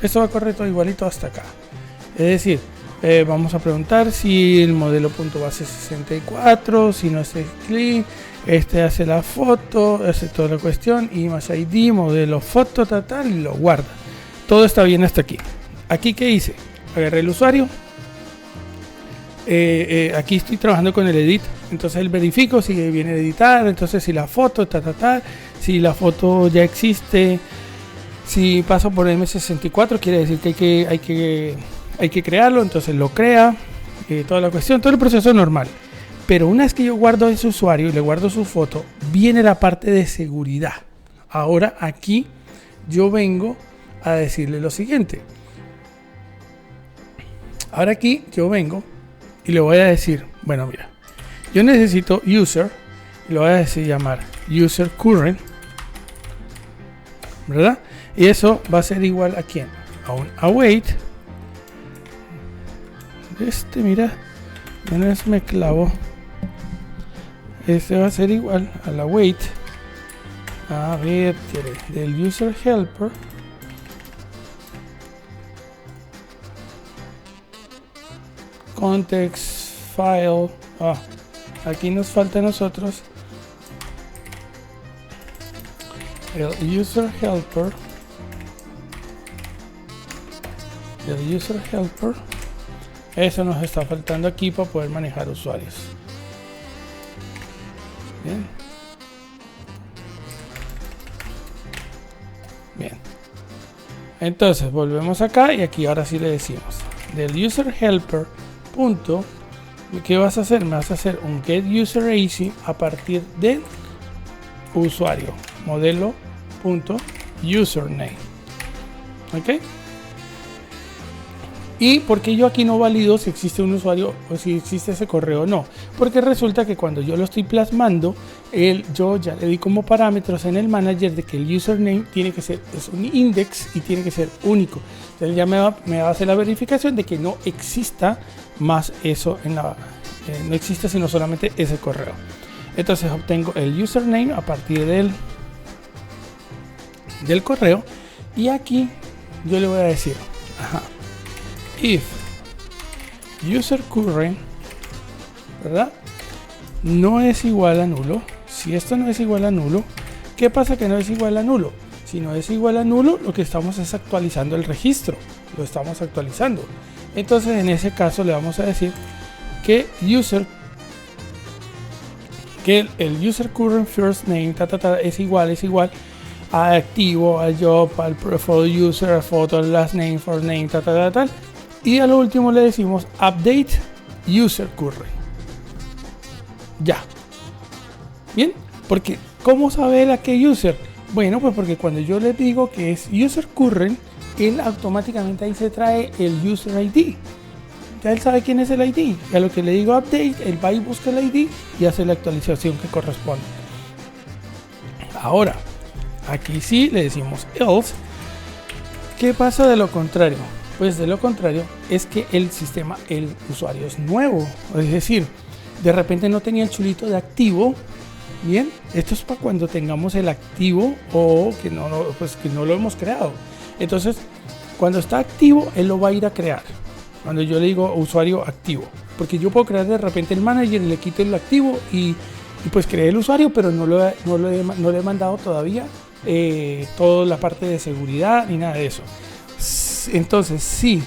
Esto va a correr todo igualito hasta acá. Es decir, vamos a preguntar si el modelo .base 64, si no es clean, hace la foto, hace toda la cuestión, image ID, modelo foto, tal, y lo guarda. Todo está bien hasta aquí. Aquí, ¿qué hice? Agarré el usuario. Aquí estoy trabajando con el edit, entonces el verifico si viene a editar, entonces si la foto si la foto ya existe, si paso por M64 quiere decir que hay que crearlo, entonces lo crea, toda la cuestión, todo el proceso normal. Pero una vez que yo guardo a ese usuario y le guardo su foto, viene la parte de seguridad. Ahora aquí yo vengo a decirle lo siguiente. Ahora aquí yo vengo y le voy a decir, bueno, mira, yo necesito user, y le voy a decir llamar user current, ¿verdad? Y eso va a ser igual a quién, a un await. Mira, una vez me clavo. Este va a ser igual a la await. A ver, del user helper. Context file. Aquí nos falta a nosotros el user helper. El user helper. Eso nos está faltando aquí para poder manejar usuarios. Bien. Bien. Entonces volvemos acá y aquí ahora sí le decimos del user helper punto. ¿Qué vas a hacer? Me vas a hacer un get user AC a partir de usuario modelo punto username. ¿Ok? ¿Y por qué yo aquí no valido si existe un usuario o si existe ese correo o no? Porque resulta que cuando yo lo estoy plasmando, yo ya le di como parámetros en el manager de que el username tiene que ser, es un index y tiene que ser único. Entonces ya me va a hacer la verificación de que no exista más eso en la... no existe sino solamente ese correo. Entonces obtengo el username a partir del correo, y aquí yo le voy a decir, if user current, ¿verdad? no es igual a nulo, si esto no es igual a nulo, ¿qué pasa que no es igual a nulo? Si no es igual a nulo, lo que estamos es actualizando el registro, lo estamos actualizando. Entonces en ese caso le vamos a decir que el user current first name es igual a activo, al job, al profile user, al photo, al last name, first name, tal. Y a lo último le decimos update user current. Ya. Bien, porque ¿cómo sabe a qué user? Bueno, pues porque cuando yo le digo que es user current, él automáticamente ahí se trae el user ID. Ya él sabe quién es el ID. Y a lo que le digo update, él va y busca el ID y hace la actualización que corresponde. Ahora, aquí sí le decimos else. ¿Qué pasa de lo contrario? Pues de lo contrario es que el usuario es nuevo. Es decir, de repente no tenía el chulito de activo. Bien, esto es para cuando tengamos el activo o que no lo hemos creado. Entonces, cuando está activo, él lo va a ir a crear. Cuando yo le digo usuario activo, porque yo puedo crear de repente el manager y le quito el activo y pues creé el usuario, pero no le he mandado todavía toda la parte de seguridad ni nada de eso. Entonces, si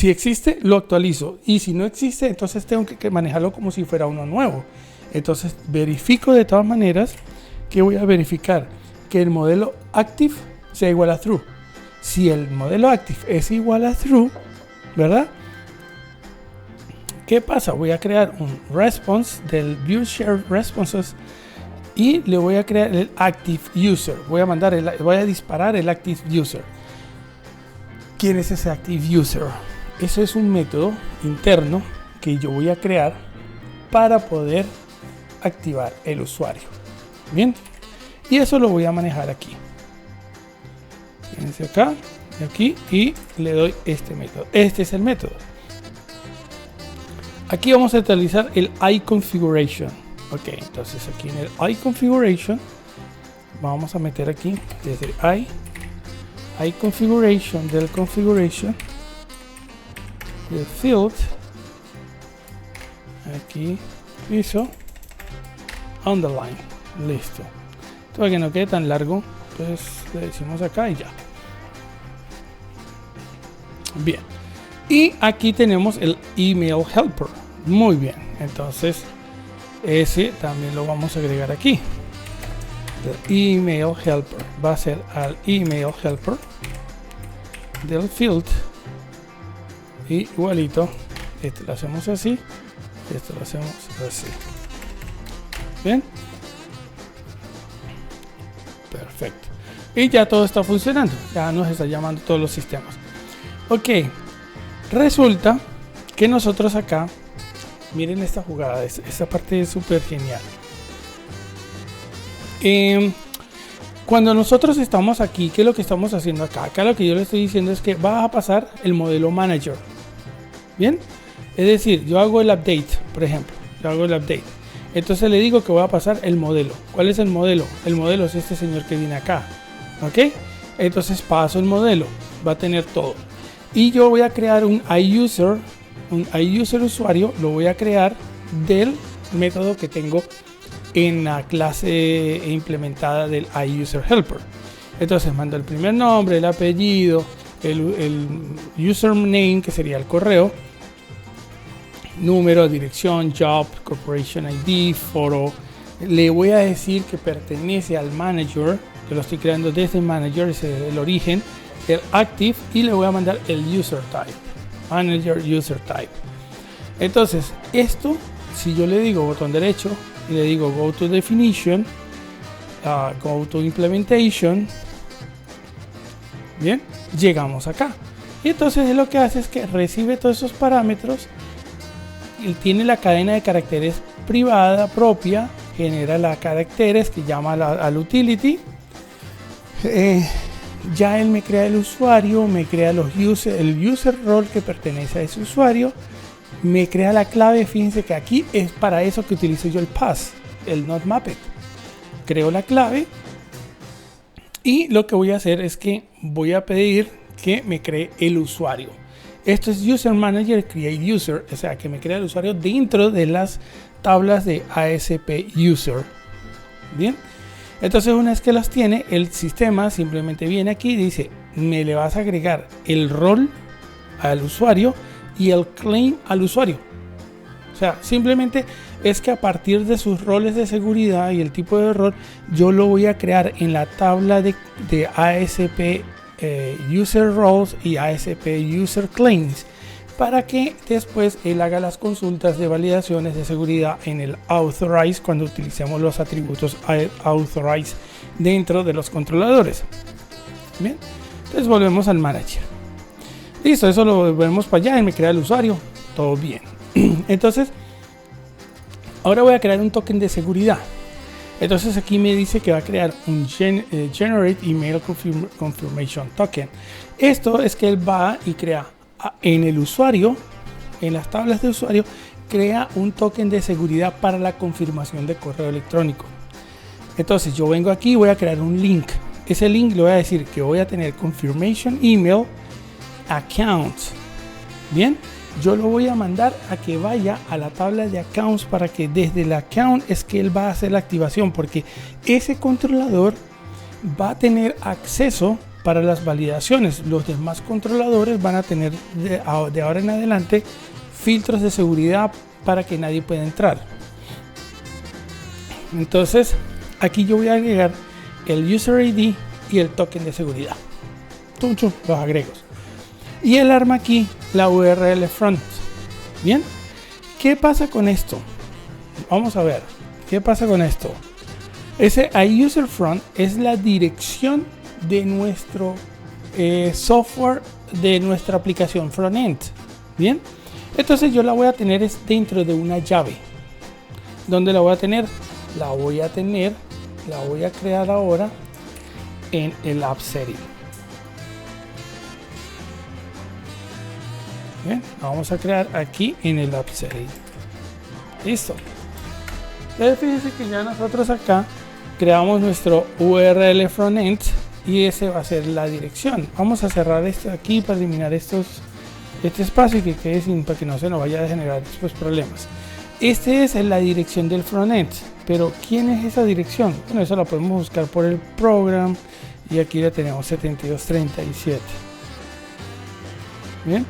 existe, lo actualizo, y si no existe, entonces tengo que manejarlo como si fuera uno nuevo. Entonces verifico de todas maneras que voy a verificar que el modelo active sea igual a true. Si el modelo active es igual a true, ¿verdad? ¿Qué pasa? Voy a crear un response del view share responses y le voy a crear el active user. Voy a disparar el active user. ¿Quién es ese active user? Eso es un método interno que yo voy a crear para poder activar el usuario. Bien, y eso lo voy a manejar aquí. Fíjense acá, aquí, y le doy este método. Este es el método. Aquí vamos a utilizar el iConfiguration. Ok, entonces aquí en el iConfiguration vamos a meter aquí desde iConfiguration del configuration del field, aquí hizo underline, listo. Para que no quede tan largo, pues le decimos acá y ya. Bien, y aquí tenemos el email helper. Muy bien, entonces ese también lo vamos a agregar aquí. El email helper va a ser al email helper del field, y igualito este lo hacemos así, esto lo hacemos así. Bien, perfecto, y ya todo está funcionando, ya nos está llamando todos los sistemas. Ok, resulta que nosotros acá, miren esta jugada, esta parte es súper genial. Cuando nosotros estamos aquí, ¿qué es lo que estamos haciendo acá? Acá lo que yo le estoy diciendo es que va a pasar el modelo manager. Bien, es decir, yo hago el update, por ejemplo, yo hago el update. Entonces le digo que voy a pasar el modelo. ¿Cuál es el modelo? El modelo es este señor que viene acá. ¿Ok? Entonces paso el modelo, va a tener todo. Y yo voy a crear un iUser usuario, lo voy a crear del método que tengo en la clase implementada del iUser helper. Entonces mando el primer nombre, el apellido, el username, que sería el correo, número, dirección, job, corporation ID, foro. Le voy a decir que pertenece al manager, que lo estoy creando desde el manager, ese es el origen, el active, y le voy a mandar el user type, manager user type. Entonces esto, si yo le digo botón derecho y le digo go to definition, go to implementation, bien, llegamos acá. Y entonces lo que hace es que recibe todos esos parámetros y tiene la cadena de caracteres privada propia, genera las caracteres que llama al utility. Ya él me crea el usuario, me crea el user role que pertenece a ese usuario, me crea la clave. Fíjense que aquí es para eso que utilizo yo el pass, el not mapped. Creo la clave y lo que voy a hacer es que voy a pedir que me cree el usuario. Esto es User Manager Create User, o sea que me crea el usuario dentro de las tablas de ASP User. Bien, entonces una vez que las tiene, el sistema simplemente viene aquí y dice, me le vas a agregar el rol al usuario y el claim al usuario. O sea, simplemente es que a partir de sus roles de seguridad y el tipo de rol, yo lo voy a crear en la tabla de ASP User Roles y ASP User Claims, para que después él haga las consultas de validaciones de seguridad en el Authorize cuando utilicemos los atributos Authorize dentro de los controladores. Bien, entonces volvemos al manager. Listo, eso lo volvemos para allá y me crea el usuario. Todo bien. Entonces, ahora voy a crear un token de seguridad. Entonces aquí me dice que va a crear un Generate Email Confirmation Token. Esto es que él va y crea en el usuario, en las tablas de usuario, crea un token de seguridad para la confirmación de correo electrónico. Entonces yo vengo aquí y voy a crear un link. Ese link le voy a decir que voy a tener Confirmation Email Account. Bien, yo lo voy a mandar a que vaya a la tabla de accounts para que desde el account es que él va a hacer la activación, porque ese controlador va a tener acceso para las validaciones. Los demás controladores van a tener de ahora en adelante filtros de seguridad para que nadie pueda entrar. Entonces aquí yo voy a agregar el user ID y el token de seguridad. Los agrego. Y él arma aquí la URL front. Bien, ¿qué pasa con esto? Vamos a ver qué pasa con esto. Ese user front es la dirección de nuestro software, de nuestra aplicación frontend. Bien, entonces yo la voy a tener dentro de una llave. ¿Dónde la voy a tener? La voy a crear ahora en el app setting. Bien, la vamos a crear aquí en el app setting. Listo. Entonces fíjense que ya nosotros acá creamos nuestro URL frontend y ese va a ser la dirección. Vamos a cerrar esto aquí para eliminar este espacio y que quede sin, para que no se nos vaya a generar después problemas. Este es la dirección del frontend, pero ¿quién es esa dirección? Bueno, eso la podemos buscar por el program y aquí la tenemos 7237. Bien,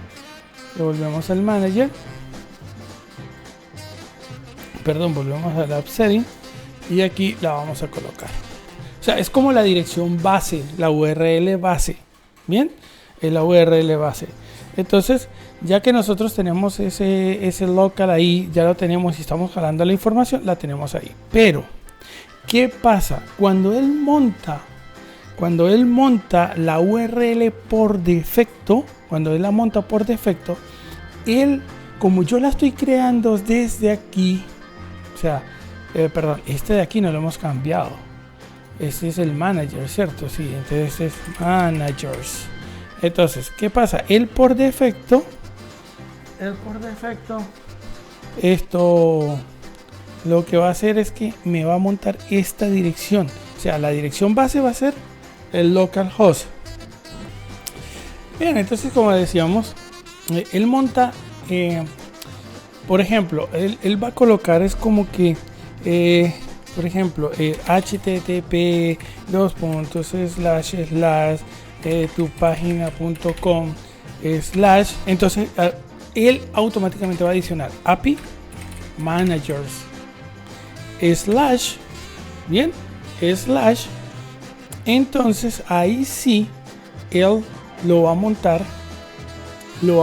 volvemos al manager, perdón, volvemos al app setting y aquí la vamos a colocar. O sea, es como la dirección base, la URL base. Bien, es la URL base. Entonces, ya que nosotros tenemos ese local ahí, ya lo tenemos y estamos jalando la información, la tenemos ahí. Pero, ¿qué pasa? Cuando él monta la URL por defecto, él, como yo la estoy creando desde aquí, o sea, perdón, este de aquí no lo hemos cambiado. Este es el manager, ¿cierto? Sí, entonces es managers. Entonces, ¿qué pasa? Él por defecto, esto lo que va a hacer es que me va a montar esta dirección. O sea, la dirección base va a ser el localhost. Bien, entonces como decíamos, él monta, por ejemplo, él va a colocar, es como que, por ejemplo, http tupagina.com / entonces él automáticamente va a adicionar API managers / bien, / entonces ahí sí él lo va a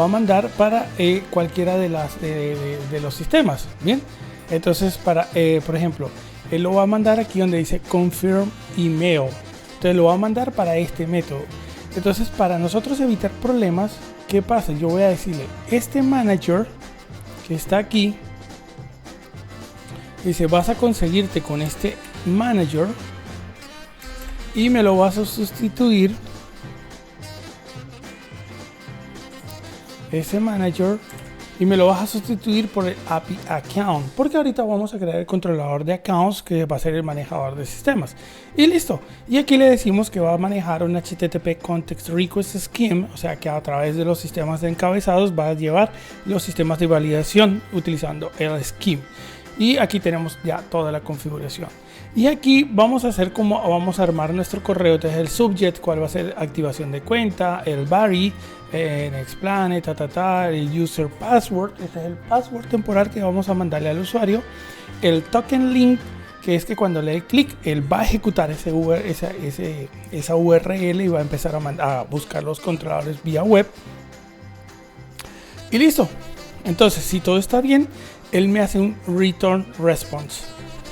mandar para cualquiera de los sistemas. Bien, entonces para por ejemplo, él lo va a mandar aquí donde dice confirm email, entonces lo va a mandar para este método. Entonces, para nosotros evitar problemas, ¿qué pasa? Yo voy a decirle, este manager que está aquí, dice, vas a conseguirte con este manager y me lo vas a sustituir. Ese manager y me lo vas a sustituir por el API account, porque ahorita vamos a crear el controlador de accounts que va a ser el manejador de sistemas. Y listo. Y aquí le decimos que va a manejar un HTTP Context Request Scheme, o sea que a través de los sistemas de encabezados va a llevar los sistemas de validación utilizando el scheme. Y aquí tenemos ya toda la configuración. Y aquí vamos a hacer como vamos a armar nuestro correo. Entonces el subject, cuál va a ser activación de cuenta, el body, explain, el user password, este es el password temporal que vamos a mandarle al usuario, el token link, que es que cuando le dé clic él va a ejecutar esa URL y va a empezar a buscar los controladores vía web. Y listo. Entonces, si todo está bien, él me hace un return response.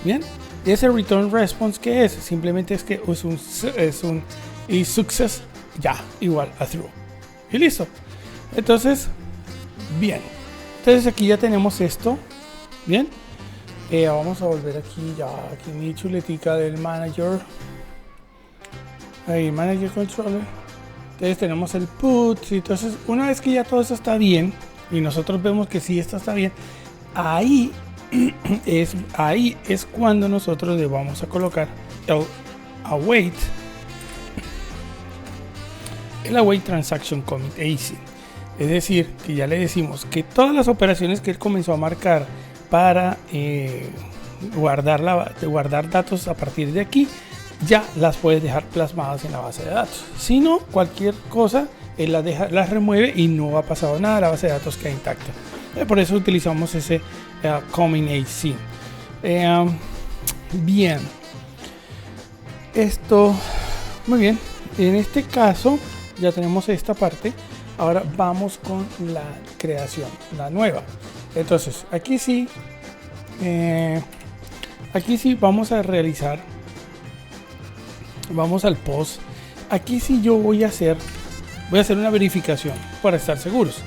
Bien. Y ese return response, ¿qué es? Simplemente es que es un y success ya igual a true. Y listo. Entonces, bien. Entonces aquí ya tenemos esto. Bien. Vamos a volver aquí ya. Aquí mi chuletica del manager. Ahí, manager controller. Entonces tenemos el put. Entonces, una vez que ya todo eso está bien y nosotros vemos que sí, esto está bien, ahí es cuando nosotros le vamos a colocar el await transaction commit async. Es decir, que ya le decimos que todas las operaciones que él comenzó a marcar para guardar datos a partir de aquí, ya las puedes dejar plasmadas en la base de datos. Si no, cualquier cosa él las remueve y no ha pasado nada, la base de datos queda intacta. Por eso utilizamos ese coming async. Bien, esto muy bien. En este caso ya tenemos esta parte. Ahora vamos con la creación, la nueva. Entonces aquí sí vamos a realizar, vamos al post. Aquí sí yo voy a hacer una verificación para estar seguros.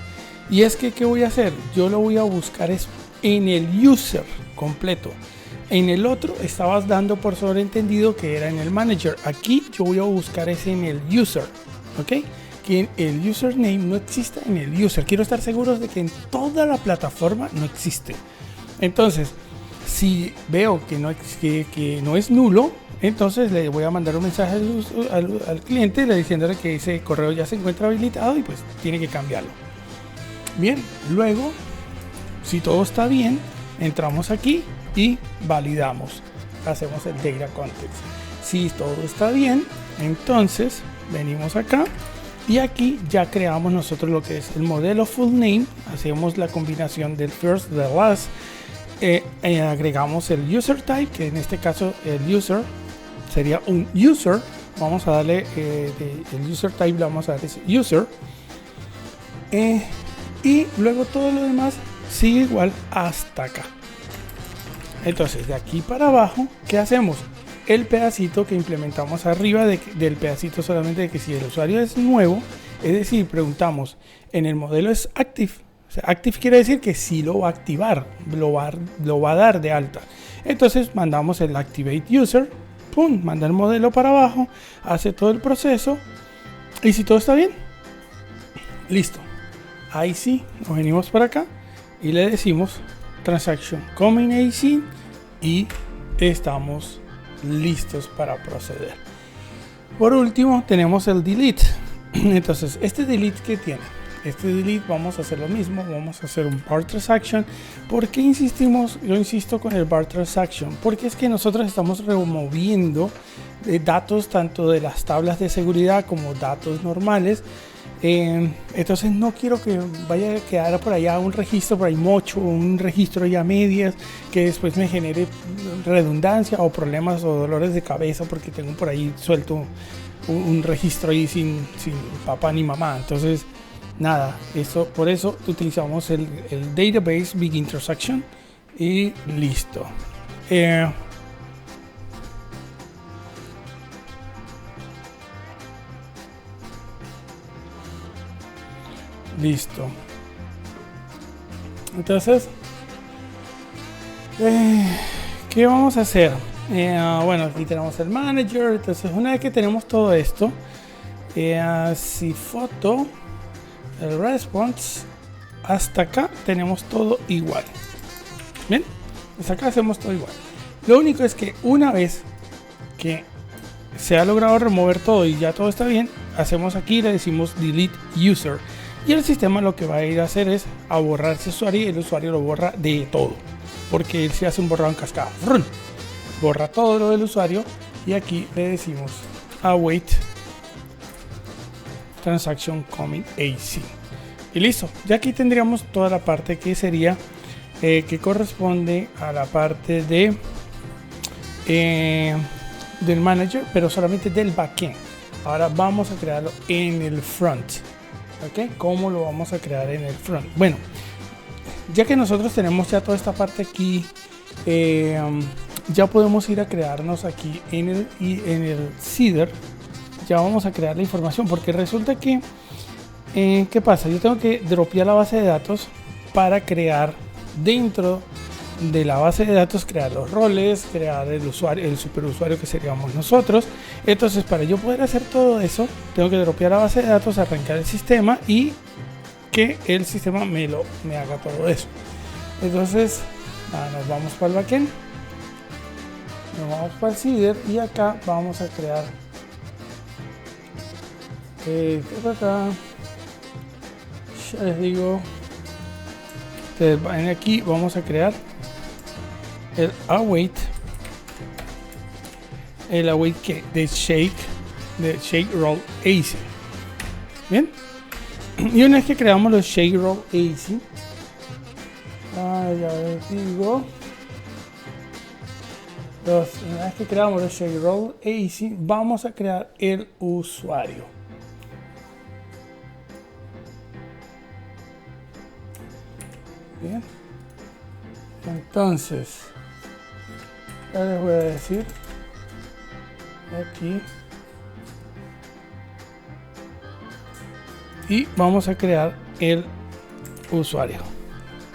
Y es que, ¿qué voy a hacer? Yo lo voy a buscar es en el user completo. En el otro estabas dando por sobreentendido que era en el manager. Aquí yo voy a buscar es en el user. ¿Ok? Que el username no exista en el user. Quiero estar seguros de que en toda la plataforma no existe. Entonces, si veo que no es nulo, entonces le voy a mandar un mensaje al cliente diciéndole que ese correo ya se encuentra habilitado y pues tiene que cambiarlo. Bien, luego, si todo está bien, entramos aquí y validamos. Hacemos el data context. Si todo está bien, entonces venimos acá y aquí ya creamos nosotros lo que es el modelo full name. Hacemos la combinación del first, del last. Agregamos el user type, que en este caso el user sería un user. Vamos a darle el user type, le vamos a dar ese user. Y luego todo lo demás sigue igual hasta acá. Entonces de aquí para abajo, ¿qué hacemos? El pedacito que implementamos arriba del pedacito solamente de que si el usuario es nuevo, es decir, preguntamos en el modelo es active. O sea, active quiere decir que sí lo va a activar, lo va a dar de alta. Entonces mandamos el activate user, pum, manda el modelo para abajo, hace todo el proceso y si todo está bien, listo. Ahí sí, nos venimos para acá y le decimos transaction coming async y estamos listos para proceder. Por último tenemos el delete. Entonces este delete, ¿qué tiene? Este delete vamos a hacer lo mismo, vamos a hacer un bar transaction. ¿Por qué insistimos? Yo insisto con el bar transaction porque es que nosotros estamos removiendo datos tanto de las tablas de seguridad como datos normales. Entonces no quiero que vaya a quedar por allá un registro por ahí mocho, un registro ya medias que después me genere redundancia o problemas o dolores de cabeza porque tengo por ahí suelto un registro ahí sin papá ni mamá. Entonces nada, por eso utilizamos el database begin transaction y listo. Listo. Entonces, ¿qué vamos a hacer? Bueno, aquí tenemos el manager. Entonces, una vez que tenemos todo esto, si foto, el response, hasta acá tenemos todo igual. Bien, hasta acá hacemos todo igual. Lo único es que una vez que se ha logrado remover todo y ya todo está bien, hacemos aquí, le decimos delete user, y el sistema lo que va a ir a hacer es a borrar ese usuario, y el usuario lo borra de todo, porque él se hace un borrado en cascada. ¡Run! Borra todo lo del usuario, y aquí le decimos await transaction coming AC, y listo. Ya aquí tendríamos toda la parte que sería que corresponde a la parte de del manager, pero solamente del backend. Ahora vamos a crearlo en el front. ¿Ok? ¿Cómo lo vamos a crear en el front? Bueno, ya que nosotros tenemos ya toda esta parte aquí, ya podemos ir a crearnos aquí en el Seeder. Ya vamos a crear la información, porque resulta que ¿qué pasa? Yo tengo que dropear la base de datos para crear dentro de la base de datos, crear los roles, crear el usuario, el superusuario que seríamos nosotros. Entonces, para yo poder hacer todo eso, tengo que dropear la base de datos, arrancar el sistema y que el sistema me haga todo eso. Entonces, nos vamos para el backend, nos vamos para el Seeder, y acá vamos a crear acá, ya les digo, ustedes van aquí, vamos a crear el await que de shake roll AC. Bien, y una vez que creamos los shake roll AC, ya les digo, una vez que creamos los shake roll AC, vamos a crear el usuario. Bien, entonces ya les voy a decir aquí, y vamos a crear el usuario.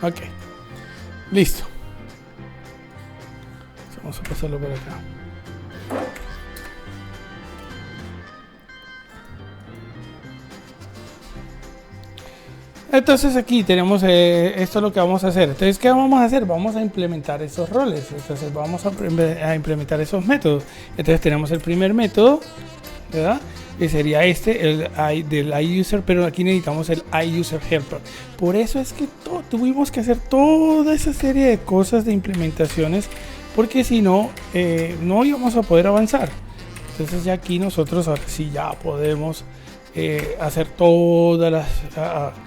Ok, listo. Vamos a pasarlo por acá. Entonces aquí tenemos esto es lo que vamos a hacer. Entonces, ¿qué vamos a hacer? Vamos a implementar esos roles. Entonces vamos a implementar esos métodos. Entonces tenemos el primer método, ¿verdad? Que sería el del iUser, pero aquí necesitamos el iUser helper. Por eso es que tuvimos que hacer toda esa serie de cosas de implementaciones, porque si no, no íbamos a poder avanzar. Entonces ya aquí nosotros ahora sí ya podemos hacer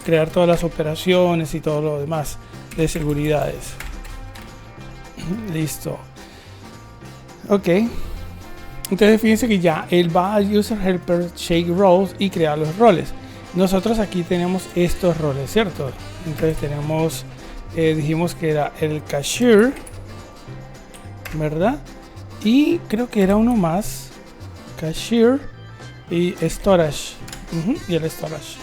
crear todas las operaciones y todo lo demás de seguridades. Listo. Ok, entonces fíjense que ya él va a user helper shake roles y crear los roles. Nosotros aquí tenemos estos roles, cierto. Entonces tenemos dijimos que era el cashier, ¿verdad? Y creo que era uno más, cashier y storage. Y el storage.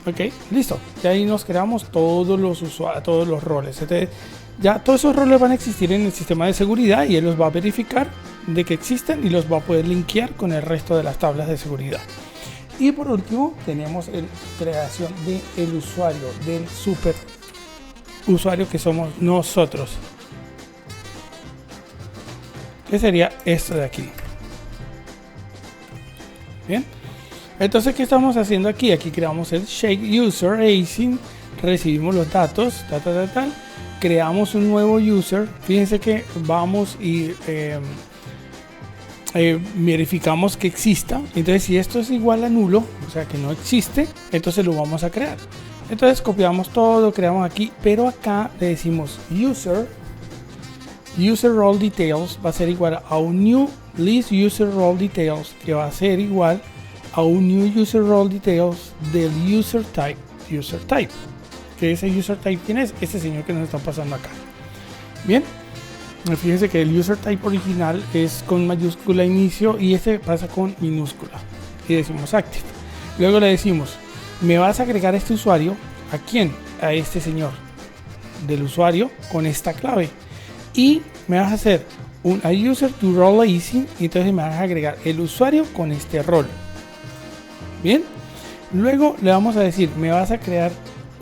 Ok, listo. Y ahí nos creamos todos los roles. Entonces, ya todos esos roles van a existir en el sistema de seguridad, y él los va a verificar de que existen y los va a poder linkear con el resto de las tablas de seguridad. Y por último tenemos la creación del usuario, del super usuario que somos nosotros, que sería esto de aquí. Bien, entonces, ¿qué estamos haciendo aquí? Aquí creamos el shake user async, recibimos los datos, tal, creamos un nuevo user. Fíjense que vamos y verificamos que exista. Entonces, si esto es igual a nulo, o sea que no existe, entonces lo vamos a crear. Entonces copiamos todo, creamos aquí, pero acá le decimos user role details va a ser igual a un new list user role details, que va a ser igual a un new user role details del user type. Que ese user type, ¿quién es? Este señor que nos está pasando acá. Bien, fíjense que el user type original es con mayúscula inicio, y este pasa con minúscula, y decimos active. Luego le decimos, me vas a agregar este usuario, ¿a quién? A este señor del usuario con esta clave, y me vas a hacer un user to role async, y entonces me vas a agregar el usuario con este rol. Bien, luego le vamos a decir, me vas a crear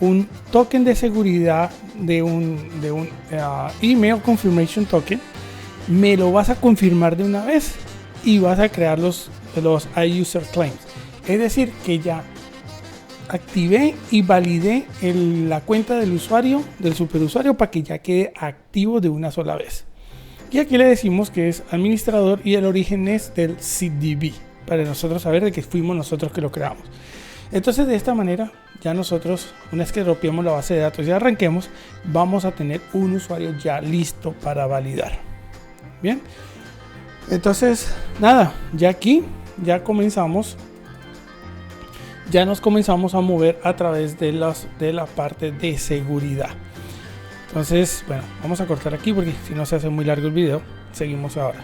un token de seguridad de un email confirmation token. Me lo vas a confirmar de una vez y vas a crear los iUser claims. Es decir, que ya activé y validé la cuenta del usuario, del superusuario, para que ya quede activo de una sola vez. Y aquí le decimos que es administrador y el origen es del CDB, para nosotros saber de que fuimos nosotros que lo creamos. Entonces, de esta manera, ya nosotros, una vez que ropiemos la base de datos y arranquemos, vamos a tener un usuario ya listo para validar. Bien, entonces nada, ya aquí ya comenzamos, ya nos comenzamos a mover a través de la parte de seguridad. Entonces, bueno, vamos a cortar aquí porque si no se hace muy largo el video. Seguimos ahora.